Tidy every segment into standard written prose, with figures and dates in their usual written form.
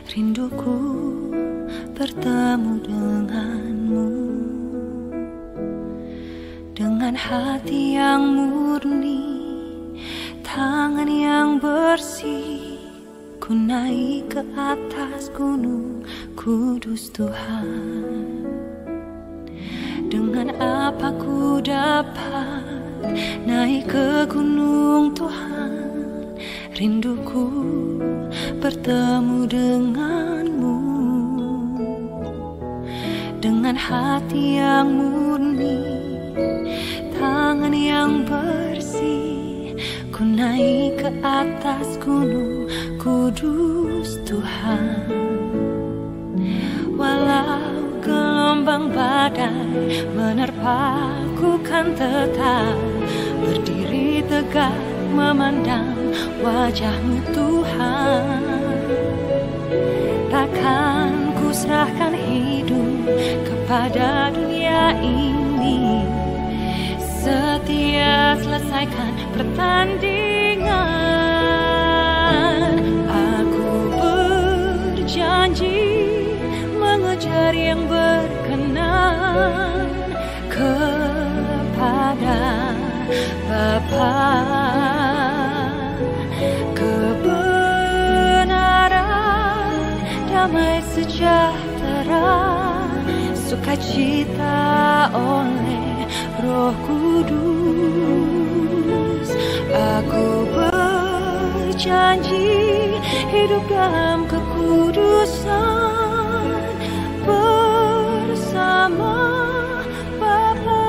Rinduku bertemu denganmu, dengan hati yang murni, tangan yang bersih. Ku naik ke atas gunung kudus Tuhan. Dengan apa ku dapat naik ke gunung Tuhan? Rinduku bertemu denganmu, dengan hati yang murni, tangan yang bersih. Ku naik ke atas gunung kudus Tuhan. Walau gelombang badai menerpaku, kan tetap berdiri tegak memandang wajah-Mu Tuhan. Takkan ku serahkan hidup kepada dunia ini, setia selesaikan pertandingan. Aku berjanji mengejar yang berkenan kepada Bapa. Kebenaran, damai sejahtera, sukacita oleh Roh Kudus. Aku berjanji hidup dalam kekudusan bersama Bapa.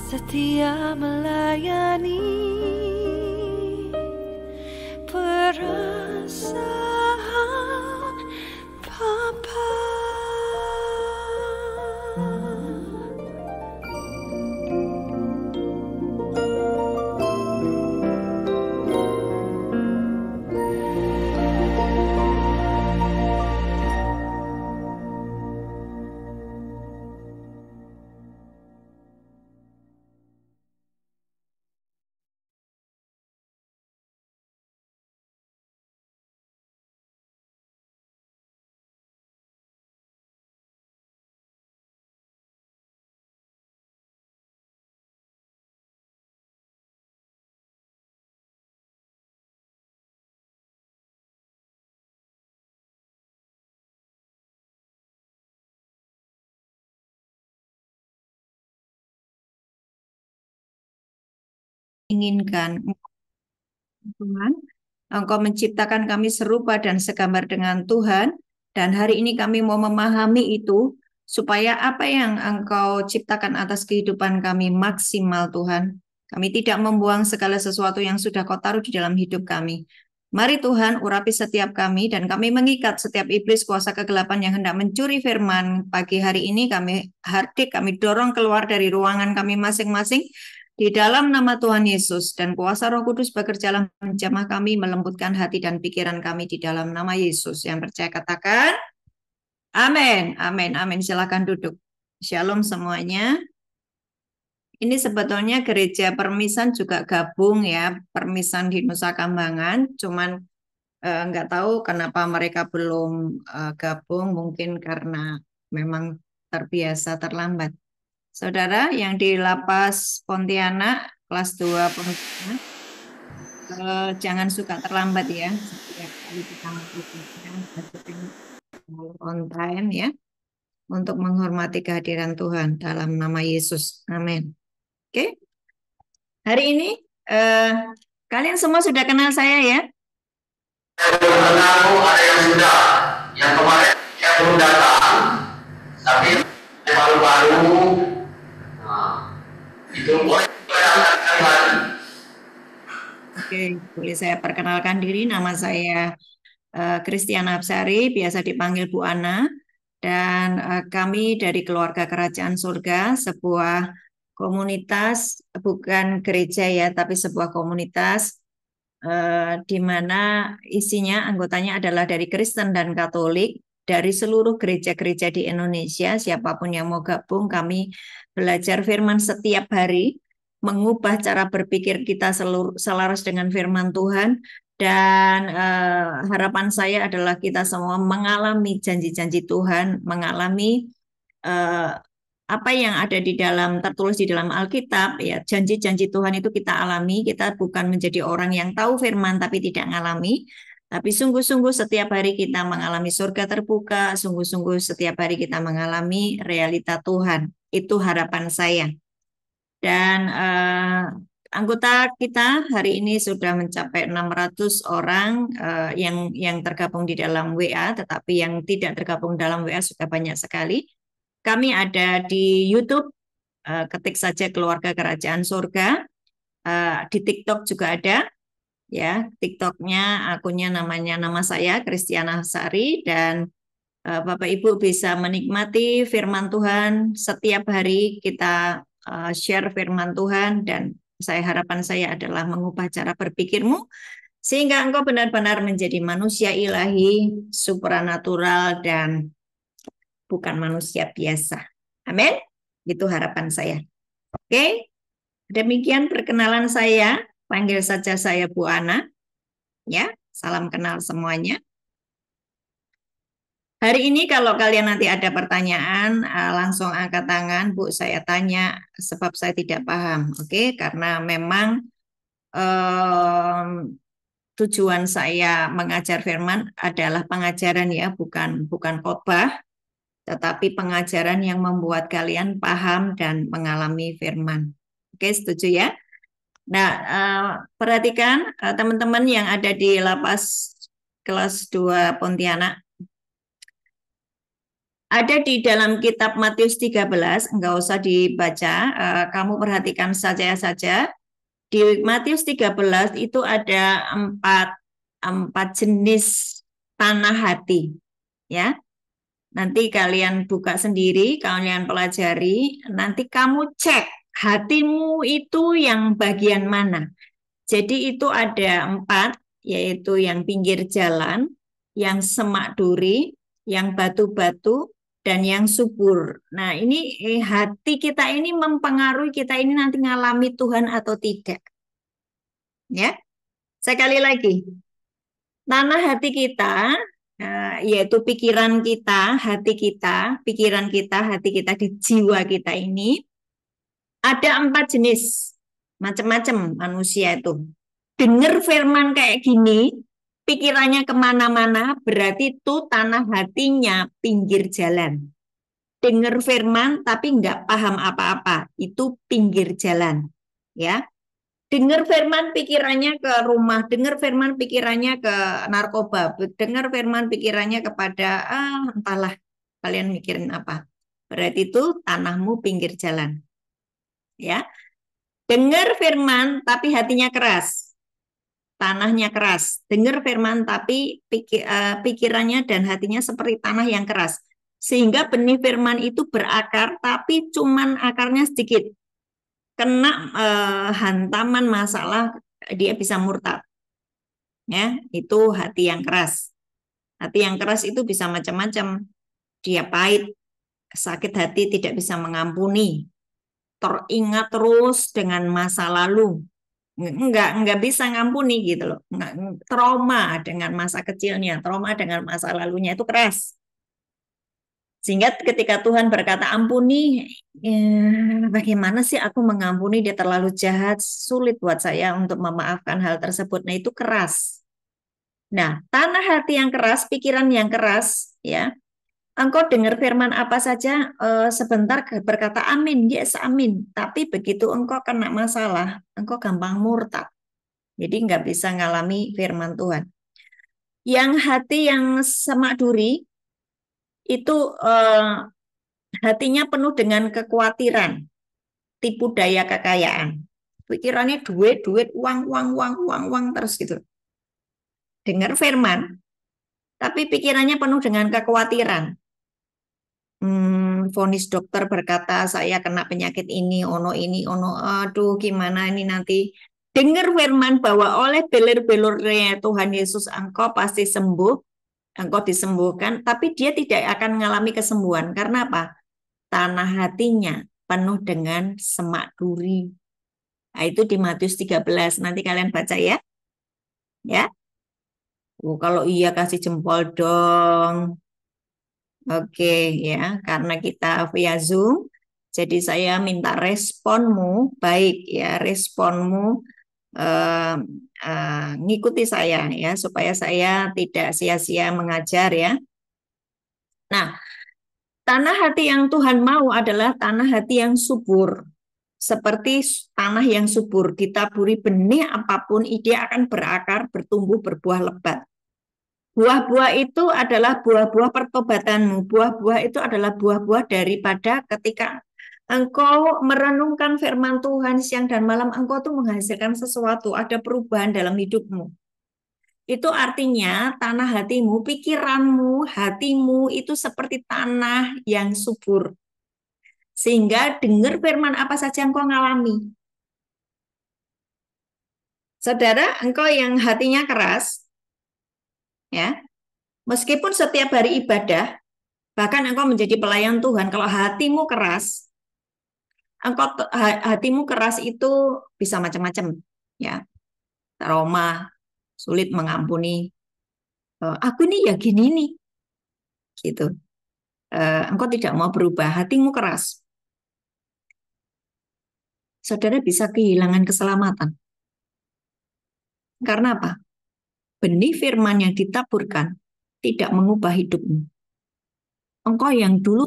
Setia melayani perasaan Bapa. Inginkan Tuhan, Engkau menciptakan kami serupa dan segambar dengan Tuhan, dan hari ini kami mau memahami itu, supaya apa yang Engkau ciptakan atas kehidupan kami maksimal, Tuhan. Kami tidak membuang segala sesuatu yang sudah Kau taruh di dalam hidup kami. Mari Tuhan, urapi setiap kami, dan kami mengikat setiap iblis kuasa kegelapan yang hendak mencuri firman pagi hari ini. Kami hardik, kami dorong keluar dari ruangan kami masing-masing, di dalam nama Tuhan Yesus, dan kuasa Roh Kudus bekerjalah menjamah kami, melembutkan hati dan pikiran kami di dalam nama Yesus. Yang percaya katakan, amin, amin, amin. Silakan duduk. Shalom semuanya. Ini sebetulnya gereja Permisan juga gabung ya, Permisan di Nusa Kambangan. Cuman nggak tahu kenapa mereka belum gabung, mungkin karena memang terbiasa terlambat. Saudara yang di Lapas Pontianak, kelas 2 Pontianak, jangan suka terlambat ya. Setiap kali kita melakukannya, pastikan on time ya, untuk menghormati kehadiran Tuhan dalam nama Yesus. Amin. Oke, hari ini eh, kalian semua sudah kenal saya ya? Mengaku ada yang sudah, yang kemarin yang belum datang, tapi baru-baru, itu boleh datang lagi. Oke, boleh saya perkenalkan diri. Nama saya Christiana Hapsari, biasa dipanggil Bu Ana, dan kami dari Keluarga Kerajaan Surga, sebuah komunitas, bukan gereja ya, tapi sebuah komunitas di mana isinya anggotanya adalah dari Kristen dan Katolik, dari seluruh gereja-gereja di Indonesia. Siapapun yang mau gabung, kami belajar firman setiap hari, mengubah cara berpikir kita selaras dengan firman Tuhan. Dan harapan saya adalah kita semua mengalami janji-janji Tuhan, mengalami apa yang ada di dalam, tertulis di dalam Alkitab, ya, janji-janji Tuhan itu kita alami. Kita bukan menjadi orang yang tahu firman tapi tidak mengalami, tapi sungguh-sungguh setiap hari kita mengalami surga terbuka, sungguh-sungguh setiap hari kita mengalami realita Tuhan. Itu harapan saya. Dan anggota kita hari ini sudah mencapai 600 orang yang tergabung di dalam WA, tetapi yang tidak tergabung dalam WA sudah banyak sekali. Kami ada di YouTube, ketik saja Keluarga Kerajaan Surga. Di TikTok juga ada, ya. TikToknya akunnya nama saya Christiana Sari, dan Bapak Ibu bisa menikmati firman Tuhan setiap hari. Kita share firman Tuhan, dan harapan saya adalah mengubah cara berpikirmu sehingga engkau benar-benar menjadi manusia ilahi, supranatural, dan bukan manusia biasa. Amin. Itu harapan saya. Oke, demikian perkenalan saya. Panggil saja saya Bu Ana. Ya, salam kenal semuanya. Hari ini kalau kalian nanti ada pertanyaan, langsung angkat tangan, Bu. Saya tanya sebab saya tidak paham. Oke, karena memang tujuan saya mengajar firman adalah pengajaran ya, bukan khotbah, tetapi pengajaran yang membuat kalian paham dan mengalami firman. Oke, setuju ya? Nah, perhatikan teman-teman yang ada di lapas kelas 2 Pontianak. Ada di dalam kitab Matius 13, enggak usah dibaca, kamu perhatikan saja. Di Matius 13 itu ada empat jenis tanah hati. Ya, nanti kalian buka sendiri, kalian pelajari, nanti kamu cek hatimu itu yang bagian mana. Jadi itu ada 4, yaitu yang pinggir jalan, yang semak duri, yang batu-batu, dan yang subur. Nah, ini hati kita ini mempengaruhi kita ini nanti ngalami Tuhan atau tidak. Ya, sekali lagi, tanah hati kita, yaitu pikiran kita, hati kita, pikiran kita, hati kita, di jiwa kita ini ada 4 jenis, macam-macam manusia itu. Dengar firman kayak gini, pikirannya kemana-mana, berarti itu tanah hatinya pinggir jalan. Dengar firman tapi nggak paham apa-apa, itu pinggir jalan. Ya, dengar firman pikirannya ke rumah, dengar firman pikirannya ke narkoba, dengar firman pikirannya kepada entahlah kalian mikirin apa. Berarti itu tanahmu pinggir jalan. Ya. Dengar firman tapi hatinya keras. Tanahnya keras. Dengar firman tapi pikirannya dan hatinya seperti tanah yang keras. Sehingga benih firman itu berakar tapi cuman akarnya sedikit. Kena hantaman masalah dia bisa murtad. Ya, itu hati yang keras. Hati yang keras itu bisa macam-macam. Dia pahit, sakit hati, tidak bisa mengampuni. teringat terus dengan masa lalu. Enggak bisa ngampuni gitu loh. Trauma dengan masa kecilnya, trauma dengan masa lalunya itu keras. Sehingga ketika Tuhan berkata ampuni, bagaimana sih aku mengampuni, dia terlalu jahat, sulit buat saya untuk memaafkan hal tersebut. Nah itu keras. Nah, tanah hati yang keras, pikiran yang keras, ya. Engkau dengar firman apa saja, sebentar berkata amin, yes amin. Tapi begitu engkau kena masalah, engkau gampang murtad. Jadi nggak bisa ngalami firman Tuhan. Yang hati yang semak duri, itu hatinya penuh dengan kekhawatiran, tipu daya kekayaan. Pikirannya duit, duit, uang, uang, uang, uang, uang terus gitu. Dengar firman, tapi pikirannya penuh dengan kekhawatiran. Vonis dokter berkata saya kena penyakit ini, ono, aduh gimana ini nanti. Dengar firman bahwa oleh belir-belirnya Tuhan Yesus engkau pasti sembuh, engkau disembuhkan, tapi dia tidak akan mengalami kesembuhan. Karena apa? Tanah hatinya penuh dengan semak duri. Nah, itu di Matius 13. Nanti kalian baca ya. Ya. Oh, kalau iya kasih jempol dong. Oke ya, karena kita via Zoom, jadi saya minta responmu baik ya, responmu ngikuti saya ya, supaya saya tidak sia-sia mengajar ya. Nah, tanah hati yang Tuhan mau adalah tanah hati yang subur. Seperti tanah yang subur, ditaburi benih apapun, dia akan berakar, bertumbuh, berbuah lebat. Buah-buah itu adalah buah-buah pertobatanmu. Buah-buah itu adalah buah-buah daripada ketika engkau merenungkan firman Tuhan siang dan malam, engkau tuh menghasilkan sesuatu, ada perubahan dalam hidupmu. Itu artinya tanah hatimu, pikiranmu, hatimu itu seperti tanah yang subur. Sehingga dengar firman apa saja engkau ngalami. Saudara, engkau yang hatinya keras, ya, meskipun setiap hari ibadah, bahkan engkau menjadi pelayan Tuhan, kalau hatimu keras, hatimu keras itu bisa macam-macam, ya, trauma, sulit mengampuni. Aku ini ya gini nih, gitu. Engkau tidak mau berubah, hatimu keras. Saudara bisa kehilangan keselamatan. Karena apa? Benih firman yang ditaburkan tidak mengubah hidupmu. Engkau yang dulu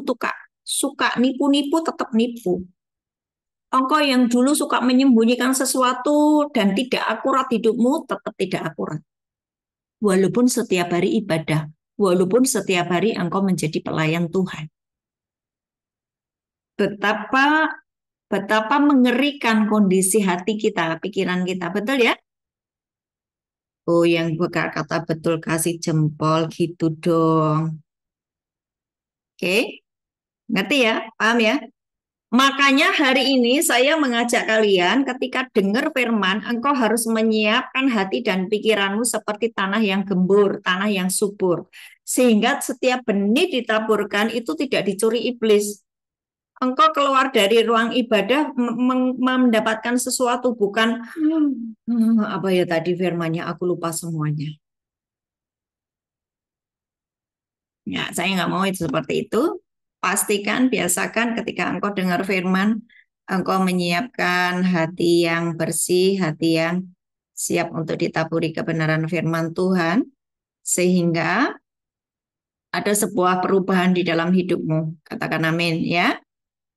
suka nipu-nipu tetap nipu. Engkau yang dulu suka menyembunyikan sesuatu dan tidak akurat hidupmu tetap tidak akurat. Walaupun setiap hari ibadah, walaupun setiap hari engkau menjadi pelayan Tuhan. Betapa mengerikan kondisi hati kita, pikiran kita. Betul ya? Oh, yang berkata betul kasih jempol gitu dong. Oke, ngerti ya? Paham ya? Makanya hari ini saya mengajak kalian ketika dengar firman, engkau harus menyiapkan hati dan pikiranmu seperti tanah yang gembur, tanah yang subur. Sehingga setiap benih ditaburkan itu tidak dicuri iblis. Engkau keluar dari ruang ibadah mendapatkan sesuatu, bukan apa ya tadi firmannya, aku lupa semuanya. Ya, saya nggak mau itu seperti itu. Pastikan, biasakan ketika engkau dengar firman, engkau menyiapkan hati yang bersih, hati yang siap untuk ditaburi kebenaran firman Tuhan, sehingga ada sebuah perubahan di dalam hidupmu. Katakan amin ya.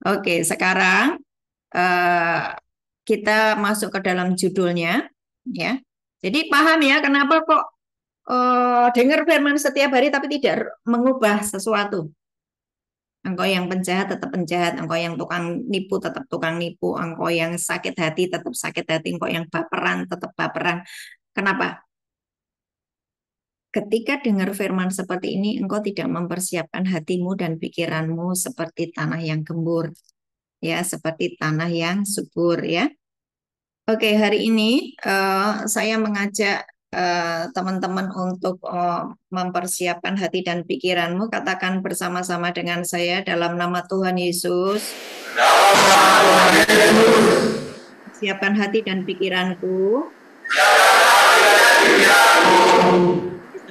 Oke, sekarang kita masuk ke dalam judulnya, ya. Jadi paham ya kenapa kok dengar firman setiap hari tapi tidak mengubah sesuatu. Engkau yang penjahat tetap penjahat, engkau yang tukang nipu tetap tukang nipu, engkau yang sakit hati tetap sakit hati, engkau yang baperan tetap baperan. Kenapa? Ketika dengar firman seperti ini, engkau tidak mempersiapkan hatimu dan pikiranmu seperti tanah yang gembur, ya, seperti tanah yang subur, ya. Oke, hari ini saya mengajak teman-teman untuk mempersiapkan hati dan pikiranmu. Katakan bersama-sama dengan saya dalam nama Tuhan Yesus. Siapkan hati dan pikiranku.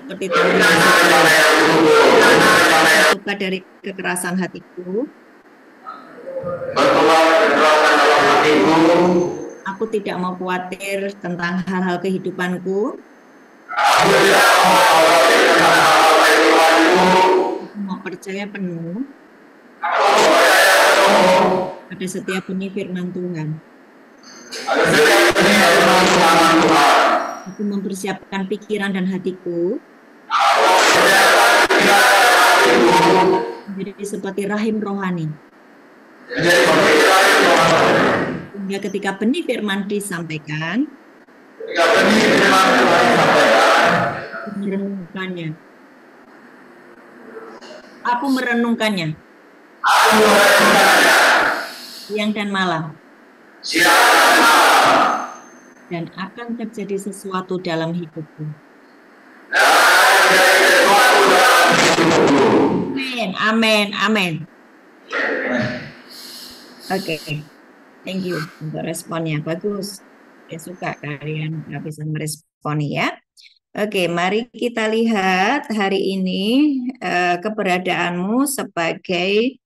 Seperti terbuka dari kekerasan hatiku. Aku tidak mau khawatir tentang hal-hal kehidupanku. Aku mau percaya penuh pada setiap benih firman Tuhan. Aku mempersiapkan pikiran dan hatiku menjadi seperti rahim rohani. Sehingga ketika benih firman disampaikan, merenungkannya. Aku merenungkannya. Siang dan malam. Dan akan terjadi sesuatu dalam hidupku. Amin, amin, amin. Oke, thank you untuk responnya. Bagus. Saya suka kalian bisa meresponi ya. Oke, mari kita lihat hari ini keberadaanmu sebagai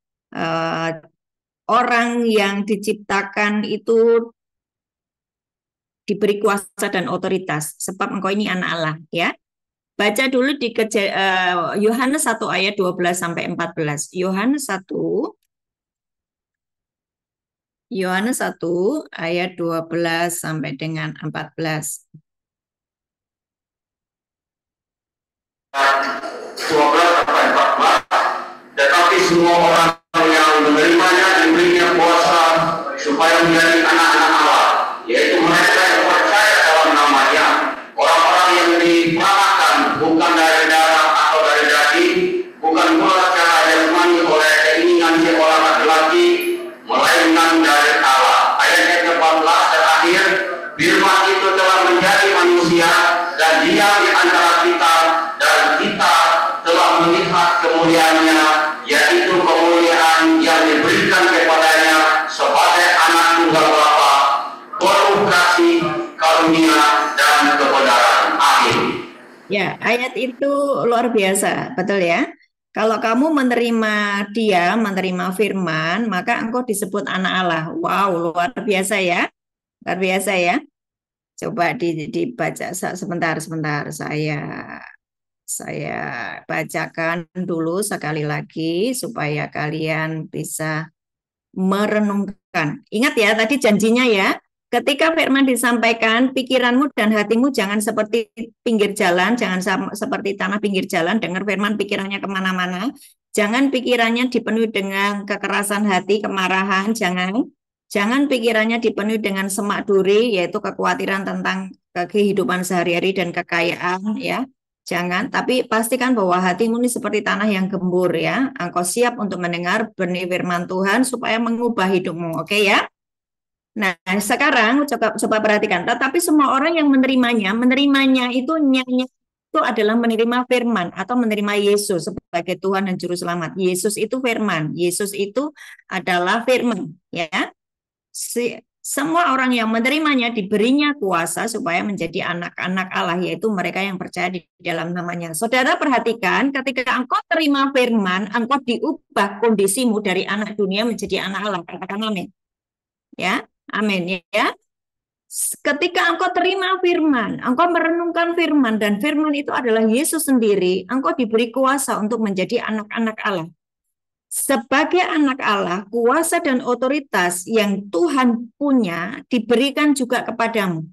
orang yang diciptakan itu diberi kuasa dan otoritas, sebab engkau ini anak Allah, ya. Baca dulu di Yohanes 1 ayat 12 sampai 14. Yohanes 1 ayat 12 sampai dengan 14. 12 sampai 14. Tetapi semua orang yang menerimanya diberinya kuasa supaya menjadi anak-anak Allah, yaitu mereka yang percaya dalam namanya, orang-orang yang diciptakan bukan dari darah atau dari daging, bukan pula secara jasmani oleh keinginan si orang laki-laki, melainkan dari Allah. Ayat yang ke-14 terakhir, firman itu telah menjadi manusia dan diam di antara kita, dan kita telah melihat kemuliaannya, yaitu kemuliaan yang diberikan kepadanya sebagai anak tunggal Bapa, penuh kasih, karunia, dan kebenaran. Amin. Ya, ayat itu luar biasa, betul ya? Kalau kamu menerima dia, menerima firman, maka engkau disebut anak Allah. Wow, luar biasa ya. Luar biasa ya. Coba dibaca sebentar. Saya bacakan dulu sekali lagi supaya kalian bisa merenungkan. Ingat ya, tadi janjinya ya. Ketika firman disampaikan, pikiranmu dan hatimu jangan seperti pinggir jalan, jangan seperti tanah pinggir jalan, dengar firman pikirannya kemana-mana. Jangan pikirannya dipenuhi dengan kekerasan hati, kemarahan, jangan pikirannya dipenuhi dengan semak duri, yaitu kekhawatiran tentang kehidupan sehari-hari dan kekayaan, ya. Jangan, tapi pastikan bahwa hatimu ini seperti tanah yang gembur, ya. Engkau siap untuk mendengar benih firman Tuhan supaya mengubah hidupmu, oke ya? Nah, sekarang coba perhatikan. Tetapi semua orang yang menerimanya itu adalah menerima firman atau menerima Yesus sebagai Tuhan dan Juru Selamat. Yesus itu firman. Yesus itu adalah firman, ya. Semua orang yang menerimanya diberinya kuasa supaya menjadi anak-anak Allah, yaitu mereka yang percaya di dalam namanya. Saudara perhatikan, ketika engkau terima firman, engkau diubah kondisimu dari anak dunia menjadi anak Allah. Katakan amin. Ya, amin ya. Ketika engkau terima firman, engkau merenungkan firman, dan firman itu adalah Yesus sendiri, engkau diberi kuasa untuk menjadi anak-anak Allah. Sebagai anak Allah, kuasa dan otoritas yang Tuhan punya diberikan juga kepadamu.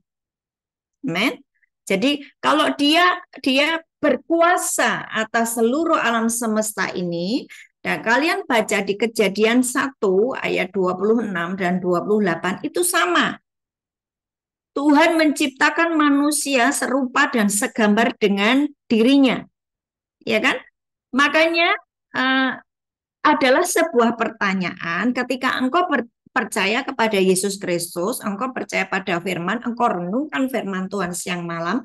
Amin. Jadi kalau dia berkuasa atas seluruh alam semesta ini, dan kalian baca di Kejadian 1 ayat 26 dan 28 itu sama. Tuhan menciptakan manusia serupa dan segambar dengan dirinya. Ya kan? Makanya adalah sebuah pertanyaan ketika engkau percaya kepada Yesus Kristus, engkau percaya pada firman, engkau renungkan firman Tuhan siang malam,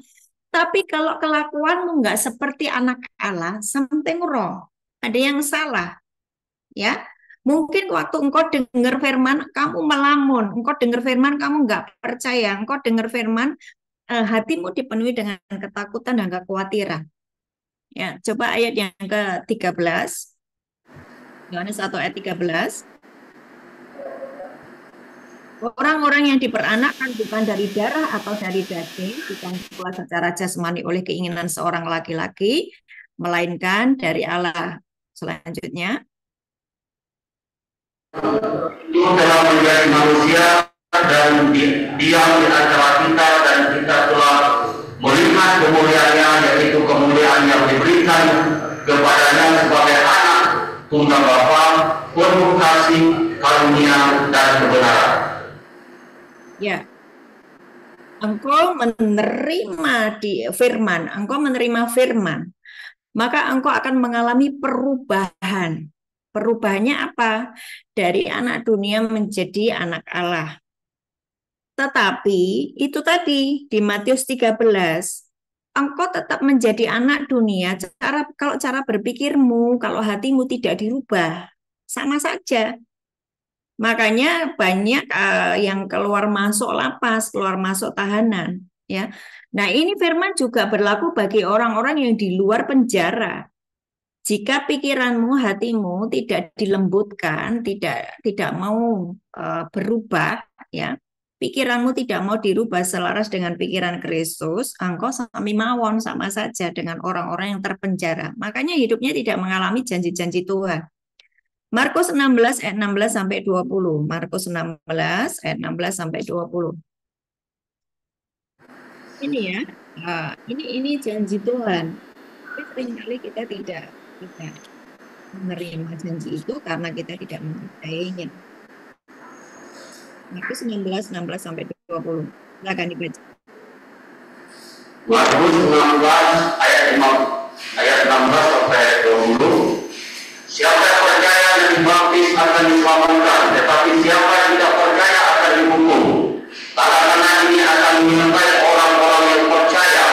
Tapi kalau kelakuanmu nggak seperti anak Allah, something wrong. Ada yang salah, ya. Mungkin waktu engkau dengar firman, kamu melamun. Engkau dengar firman, kamu nggak percaya. Engkau dengar firman, hatimu dipenuhi dengan ketakutan dan kekhawatiran. Ya, coba ayat yang ke-13. Yohanes 1 ayat 13. Orang-orang yang diperanakkan bukan dari darah atau dari daging, bukan pula secara jasmani oleh keinginan seorang laki-laki, melainkan dari Allah. Selanjutnya, Itu telah menjadi manusia dan diam di antara kita, dan kita telah melihat kemuliaannya, yaitu kemuliaan yang diberikan kepadanya sebagai anak tunggal Bapa, penuh kasih, karunia, dan kebenaran. ya, engkau menerima firman, maka engkau akan mengalami perubahan. Perubahannya apa? Dari anak dunia menjadi anak Allah. Tetapi itu tadi di Matius 13, engkau tetap menjadi anak dunia. Kalau cara berpikirmu, kalau hatimu tidak dirubah, sama saja. Makanya banyak yang keluar masuk lapas, keluar masuk tahanan, ya. Nah, ini firman juga berlaku bagi orang-orang yang di luar penjara. Jika pikiranmu, hatimu tidak dilembutkan, tidak mau berubah, ya, pikiranmu tidak mau dirubah selaras dengan pikiran Kristus, engkau sami mawon, sama saja dengan orang-orang yang terpenjara. Makanya hidupnya tidak mengalami janji-janji Tuhan. Markus 16 ayat 16 sampai 20. Markus 16 ayat 16 sampai 20. Ini ya, ini janji Tuhan. Tapi seringkali kita tidak menerima janji itu karena kita tidak mempercayainya. Markus 16 sampai 20. Silakan dibaca. Markus 16 ayat 16 sampai 20. Siapa yang percaya dan dibaptis akan diselamatkan, tetapi siapa yang tidak percaya akan dihukum. Tanda-tanda ini akan menyertai orang-orang yang percaya.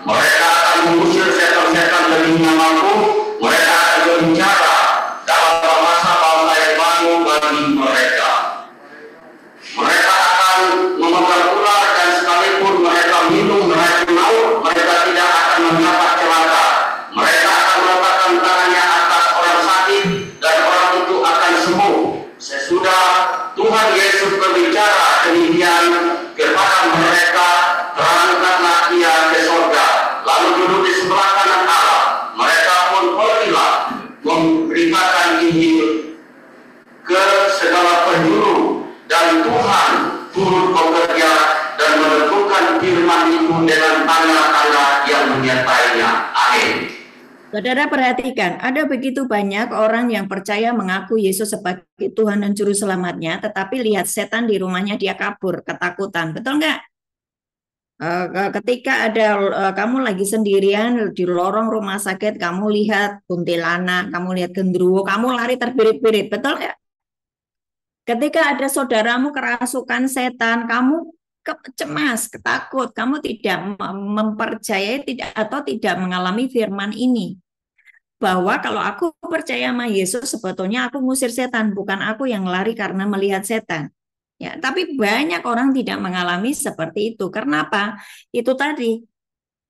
Mereka akan mengusir setan-setan dari namaku. Mereka akan berbicara dalam bahasa yang baru bagi mereka. Mereka akan memegang ular, dan sekalipun mereka minum racun laut, mereka tidak akan mendapat celaka. Mereka akan meletakkan tangannya atas orang sakit, dan orang itu akan sembuh. Sesudah Tuhan Yesus berbicara demikian kepada mereka, terangkatlah ia ke surga, lalu duduk di sebelah kanan Allah. Mereka pun pergilah memberitakan Injil ke segala penjuru, dan Tuhan turut bekerja dan menentukan firman itu dengan tanda-tanda yang menyertainya. Amin. Saudara perhatikan, ada begitu banyak orang yang percaya mengaku Yesus sebagai Tuhan dan Juru Selamatnya, tetapi lihat setan di rumahnya dia kabur, ketakutan. Betul nggak? Ketika ada kamu lagi sendirian di lorong rumah sakit, kamu lihat kuntilanak, kamu lihat genderuwo, kamu lari terbirit-birit. Betul nggak? Ketika ada saudaramu kerasukan setan, kamu cemas, ketakut, kamu tidak mempercayai atau tidak mengalami firman ini. Bahwa kalau aku percaya sama Yesus, sebetulnya aku ngusir setan, bukan aku yang lari karena melihat setan. Ya, tapi banyak orang tidak mengalami seperti itu. Kenapa? Itu tadi.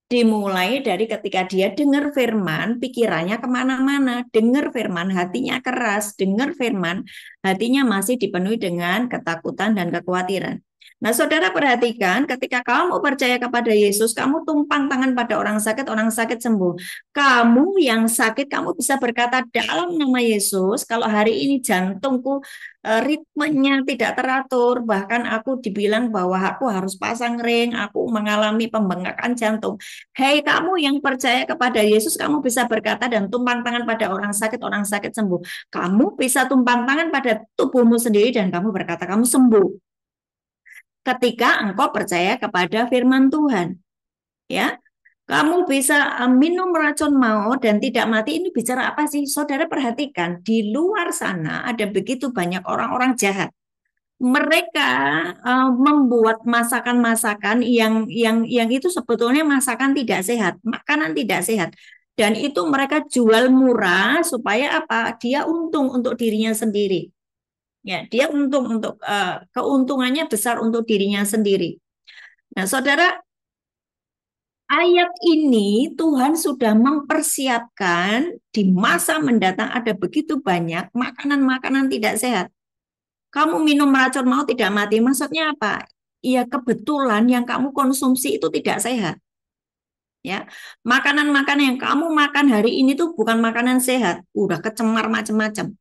Dimulai dari ketika dia dengar firman, pikirannya kemana-mana. Dengar firman, hatinya keras. Dengar firman, hatinya masih dipenuhi dengan ketakutan dan kekhawatiran. Nah, saudara perhatikan, ketika kamu percaya kepada Yesus, kamu tumpang tangan pada orang sakit sembuh. Kamu yang sakit, kamu bisa berkata dalam nama Yesus, kalau hari ini jantungku ritmenya tidak teratur, bahkan aku dibilang bahwa aku harus pasang ring, aku mengalami pembengkakan jantung. Hei, kamu yang percaya kepada Yesus, kamu bisa berkata dan tumpang tangan pada orang sakit sembuh. Kamu bisa tumpang tangan pada tubuhmu sendiri dan kamu berkata kamu sembuh. Ketika engkau percaya kepada firman Tuhan, ya, kamu bisa minum racun maut dan tidak mati. Ini bicara apa sih? Saudara perhatikan, di luar sana ada begitu banyak orang-orang jahat. mereka membuat masakan-masakan yang itu sebetulnya masakan tidak sehat, makanan tidak sehat. Dan itu mereka jual murah supaya apa? Dia untung untuk dirinya sendiri. Ya, dia untung untuk keuntungannya besar untuk dirinya sendiri. Nah, saudara, ayat ini Tuhan sudah mempersiapkan di masa mendatang ada begitu banyak makanan-makanan tidak sehat. Kamu minum racun maut tidak mati. Maksudnya apa? Ya kebetulan yang kamu konsumsi itu tidak sehat. Ya, makanan-makanan yang kamu makan hari ini tuh bukan makanan sehat, udah kecemar macam-macam.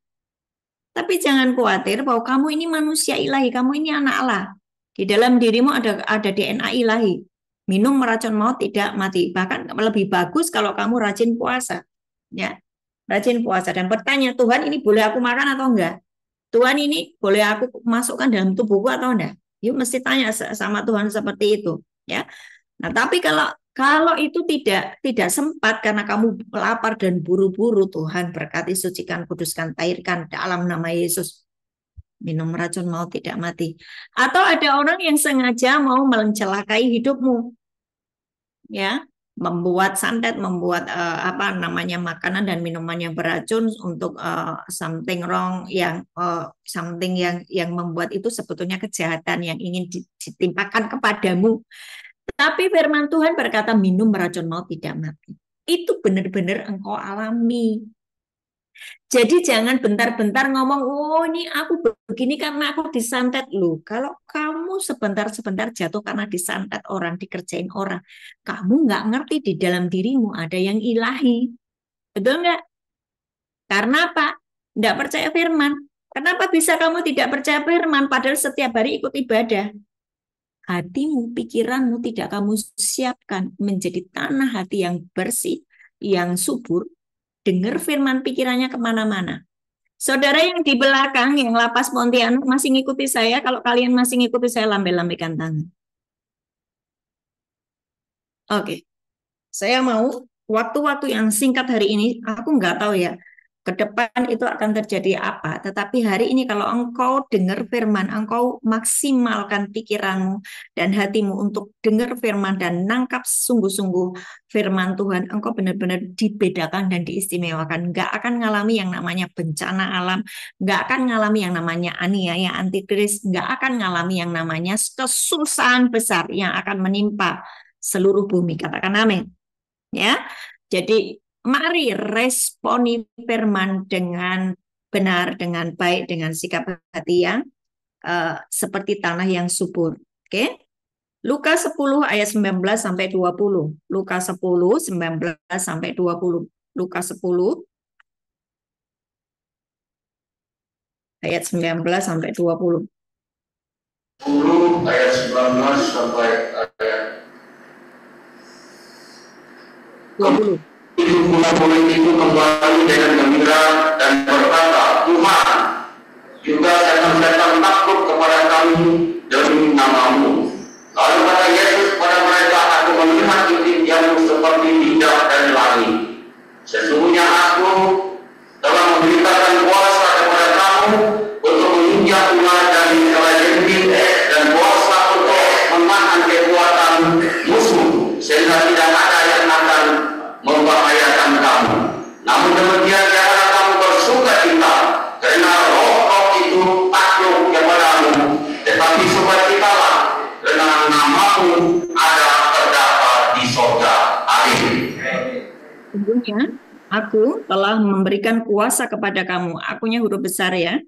Tapi jangan khawatir bahwa kamu ini manusia ilahi, kamu ini anak Allah. Di dalam dirimu ada DNA ilahi. Minum racun maut tidak mati. Bahkan lebih bagus kalau kamu rajin puasa. Ya, rajin puasa dan bertanya, Tuhan ini boleh aku makan atau enggak? Tuhan ini boleh aku masukkan dalam tubuhku atau enggak? Yuk mesti tanya sama Tuhan seperti itu, ya. Nah, tapi kalau itu tidak sempat karena kamu lapar dan buru-buru, Tuhan berkati, sucikan, kuduskan, tahirkan dalam nama Yesus. Minum racun maut tidak mati. Atau ada orang yang sengaja mau mencelakai hidupmu, ya, membuat santet, membuat apa namanya makanan dan minuman yang beracun untuk something wrong something yang membuat itu sebetulnya kejahatan yang ingin ditimpakan kepadamu. Tapi firman Tuhan berkata minum racun maut tidak mati. Itu benar-benar engkau alami. Jadi jangan bentar-bentar ngomong, oh ini aku begini karena aku disantet. Loh, kalau kamu sebentar-sebentar jatuh karena disantet orang, dikerjain orang, kamu nggak ngerti di dalam dirimu ada yang ilahi. Betul nggak? Karena apa? Nggak percaya firman. Kenapa bisa kamu tidak percaya firman padahal setiap hari ikut ibadah? Hatimu, pikiranmu tidak kamu siapkan menjadi tanah hati yang bersih, yang subur. Dengar firman pikirannya kemana-mana. Saudara yang di belakang, yang lapas Pontianak masih ngikuti saya. Kalau kalian masih ngikuti saya, lambai-lambaikan tangan. Oke. Saya mau waktu-waktu yang singkat hari ini, aku nggak tahu ya, ke depan itu akan terjadi apa. Tetapi hari ini kalau engkau dengar firman, engkau maksimalkan pikiranmu dan hatimu untuk dengar firman dan nangkap sungguh-sungguh firman Tuhan, engkau benar-benar dibedakan dan diistimewakan. Nggak akan ngalami yang namanya bencana alam, nggak akan ngalami yang namanya aniaya antikris, nggak akan ngalami yang namanya kesusahan besar yang akan menimpa seluruh bumi. Katakan amin. Ya, jadi mari responi firman dengan benar, dengan baik, dengan sikap hati yang seperti tanah yang subur. Oke? Lukas 10 ayat 19 sampai 20. Lukas 10 19 sampai 20. Lukas 10 ayat 19 sampai 20. 10 ayat 19 sampai ayat 20. Murid itu kembali dengan gembira dan berkata, Tuhan, juga setan-setan takut kepada kami demi namamu. Lalu kata Yesus kepada mereka, aku melihat titik-titikmu seperti bintang dari langit. Sesungguhnya aku telah memberitakan kuasa kepada kamu untuk menginjak ular dan kalajengking dan kuasa untuk menahan kekuatan musuh sehingga tidak ada yang akan membahayakan kamu. Namun demikian janganlah kamu bersuka cita karena roh-roh itu takluk kepadamu, tetapi sukacitalah karena namamu ada terdapat di sorga. Amin. Sesungguhnya aku telah memberikan kuasa kepada kamu. Akunya huruf besar ya.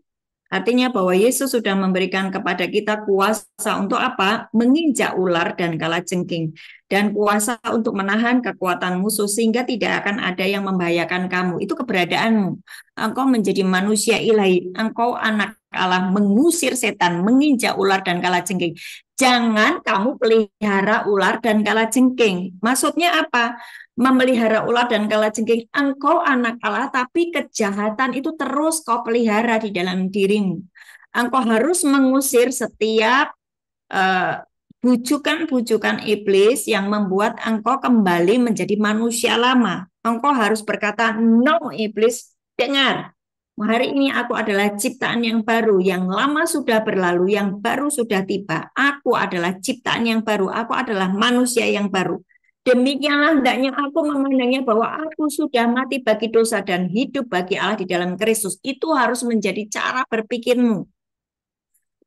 Artinya bahwa Yesus sudah memberikan kepada kita kuasa untuk apa? Menginjak ular dan kalajengking. Dan kuasa untuk menahan kekuatan musuh sehingga tidak akan ada yang membahayakan kamu. Itu keberadaanmu. Engkau menjadi manusia ilahi. Engkau anak Allah, mengusir setan, menginjak ular dan kalajengking. Jangan kamu pelihara ular dan kalajengking. Maksudnya apa? Memelihara ular dan kalajengking, engkau anak Allah, tapi kejahatan itu terus kau pelihara di dalam dirimu. Engkau harus mengusir setiap bujukan-bujukan iblis yang membuat engkau kembali menjadi manusia lama. Engkau harus berkata, no iblis, dengar. Hari ini aku adalah ciptaan yang baru, yang lama sudah berlalu, yang baru sudah tiba. Aku adalah ciptaan yang baru, aku adalah manusia yang baru. Demikianlah hendaknya aku memandangnya bahwa aku sudah mati bagi dosa dan hidup bagi Allah di dalam Kristus. Itu harus menjadi cara berpikirmu.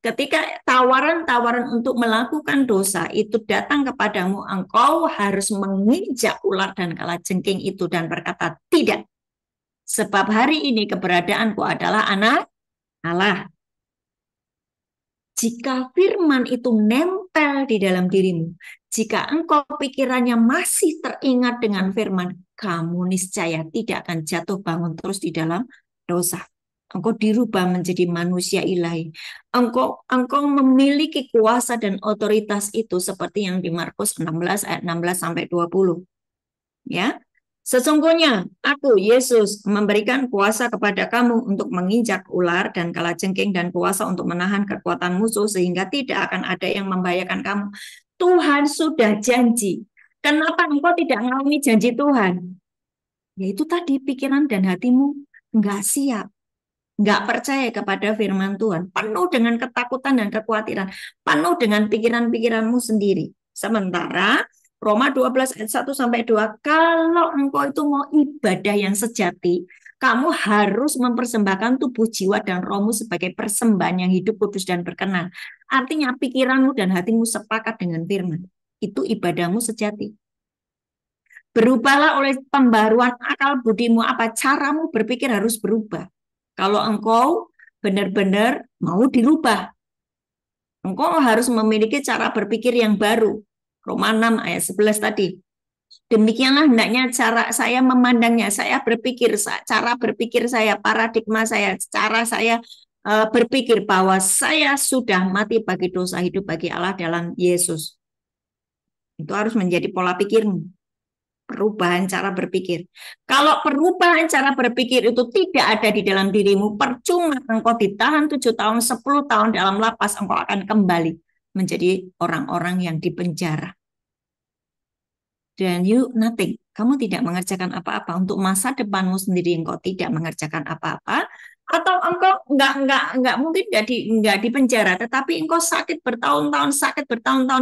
Ketika tawaran-tawaran untuk melakukan dosa itu datang kepadamu, engkau harus menginjak ular dan kalajengking itu dan berkata, tidak. Sebab hari ini keberadaanku adalah anak Allah. Jika firman itu nempel di dalam dirimu, jika engkau pikirannya masih teringat dengan firman, kamu niscaya tidak akan jatuh bangun terus di dalam dosa. Engkau dirubah menjadi manusia ilahi. Engkau memiliki kuasa dan otoritas itu seperti yang di Markus 16 ayat 16 sampai 20. Ya. Sesungguhnya aku Yesus memberikan kuasa kepada kamu untuk menginjak ular dan kalajengking dan kuasa untuk menahan kekuatan musuh sehingga tidak akan ada yang membahayakan kamu. Tuhan sudah janji. Kenapa engkau tidak mengalami janji Tuhan? Yaitu tadi pikiran dan hatimu enggak siap. Nggak percaya kepada firman Tuhan, penuh dengan ketakutan dan kekhawatiran, penuh dengan pikiran-pikiranmu sendiri. Sementara Roma 12 ayat 1 sampai 2, kalau engkau itu mau ibadah yang sejati, kamu harus mempersembahkan tubuh, jiwa, dan rohmu sebagai persembahan yang hidup, kudus, dan berkenan. Artinya pikiranmu dan hatimu sepakat dengan firman. Itu ibadahmu sejati. Berubahlah oleh pembaruan akal budimu, apa caramu berpikir harus berubah. Kalau engkau benar-benar mau dirubah, engkau harus memiliki cara berpikir yang baru. Roma 6 ayat 11 tadi. Demikianlah hendaknya cara saya memandangnya, saya berpikir, cara berpikir saya, paradigma saya, cara saya berpikir bahwa saya sudah mati bagi dosa, hidup bagi Allah dalam Yesus. Itu harus menjadi pola pikirmu. Perubahan cara berpikir. Kalau perubahan cara berpikir itu tidak ada di dalam dirimu, percuma engkau ditahan 7 tahun, 10 tahun dalam lapas, engkau akan kembali menjadi orang-orang yang dipenjara. Dan you nothing. Kamu tidak mengerjakan apa-apa. Untuk masa depanmu sendiri engkau tidak mengerjakan apa-apa. Atau engkau nggak mungkin nggak di penjara, tetapi engkau sakit bertahun-tahun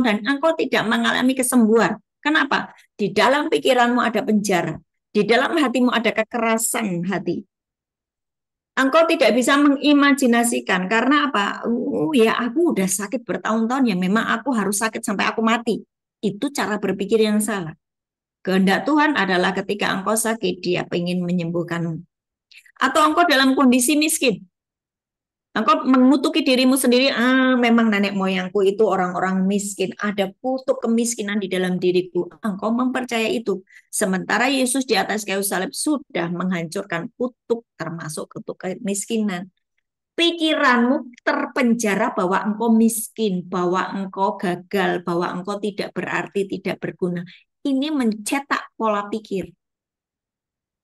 dan engkau tidak mengalami kesembuhan. Kenapa? Di dalam pikiranmu ada penjara. Di dalam hatimu ada kekerasan hati. Engkau tidak bisa mengimajinasikan. Karena apa? Ya aku udah sakit bertahun-tahun, ya memang aku harus sakit sampai aku mati. Itu cara berpikir yang salah. Kehendak Tuhan adalah ketika engkau sakit, Dia ingin menyembuhkanmu. Atau engkau dalam kondisi miskin. Engkau mengutuki dirimu sendiri, memang nenek moyangku itu orang-orang miskin, ada kutuk kemiskinan di dalam diriku. Engkau mempercayai itu. Sementara Yesus di atas kayu salib sudah menghancurkan kutuk, termasuk kutuk kemiskinan. Pikiranmu terpenjara bahwa engkau miskin, bahwa engkau gagal, bahwa engkau tidak berarti, tidak berguna. Ini mencetak pola pikir.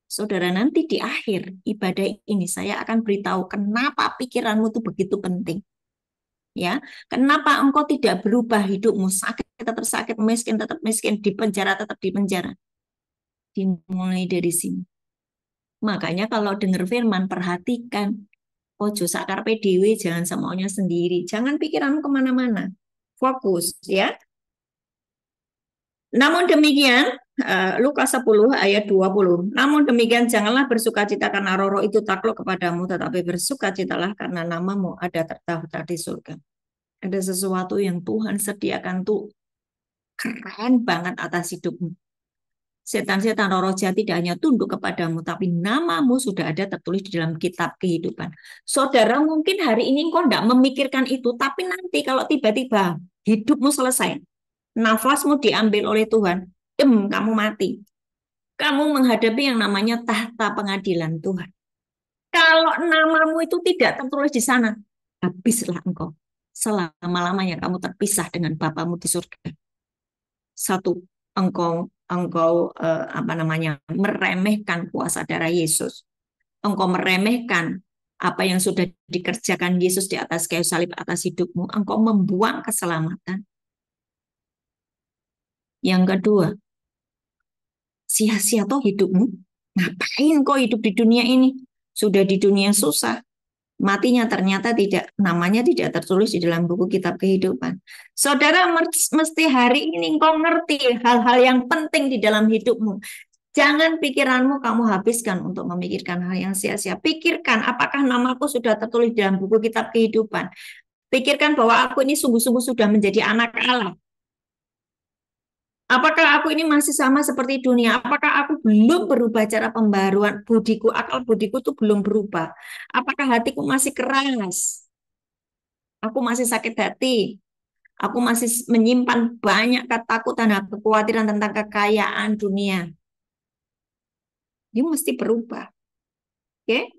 Saudara, nanti di akhir ibadah ini saya akan beritahu kenapa pikiranmu itu begitu penting. Ya, kenapa engkau tidak berubah hidupmu, sakit tetap sakit, miskin tetap miskin, di penjara tetap di penjara. Dimulai dari sini. Makanya kalau dengar firman, perhatikan. Ojo sakarpe dewe, jangan semaunya sendiri. Jangan pikiranmu kemana-mana. Fokus, ya. Namun demikian, Lukas 10 ayat 20. Namun demikian janganlah bersukacita karena roh-roh itu takluk kepadamu, tetapi bersukacitalah karena namamu ada terdaftar di surga. Ada sesuatu yang Tuhan sediakan tuh keren banget atas hidupmu. Setan-setan roh jahat tidak hanya tunduk kepadamu, tapi namamu sudah ada tertulis di dalam kitab kehidupan. Saudara, mungkin hari ini engkau tidak memikirkan itu, tapi nanti kalau tiba-tiba hidupmu selesai, nafasmu diambil oleh Tuhan, kamu mati. Kamu menghadapi yang namanya tahta pengadilan Tuhan. Kalau namamu itu tidak tertulis di sana, habislah engkau. Selama-lamanya kamu terpisah dengan Bapamu di surga. Satu, engkau meremehkan kuasa darah Yesus. Engkau meremehkan apa yang sudah dikerjakan Yesus di atas kayu salib atas hidupmu. Engkau membuang keselamatan. Yang kedua, sia-sia toh hidupmu. Ngapain kau hidup di dunia ini? sudah di dunia susah, matinya ternyata tidak, namanya tidak tertulis di dalam buku kitab kehidupan. Saudara mesti hari ini engkau ngerti hal-hal yang penting di dalam hidupmu. Jangan pikiranmu kamu habiskan untuk memikirkan hal yang sia-sia. Pikirkan apakah namaku sudah tertulis dalam buku kitab kehidupan. Pikirkan bahwa aku ini sungguh-sungguh sudah menjadi anak Allah. Apakah aku ini masih sama seperti dunia? Apakah aku belum berubah cara pembaruan budiku, akal budiku itu belum berubah? Apakah hatiku masih keras? Aku masih sakit hati. Aku masih menyimpan banyak ketakutan dan kekhawatiran tentang kekayaan dunia. Dia mesti berubah. Oke?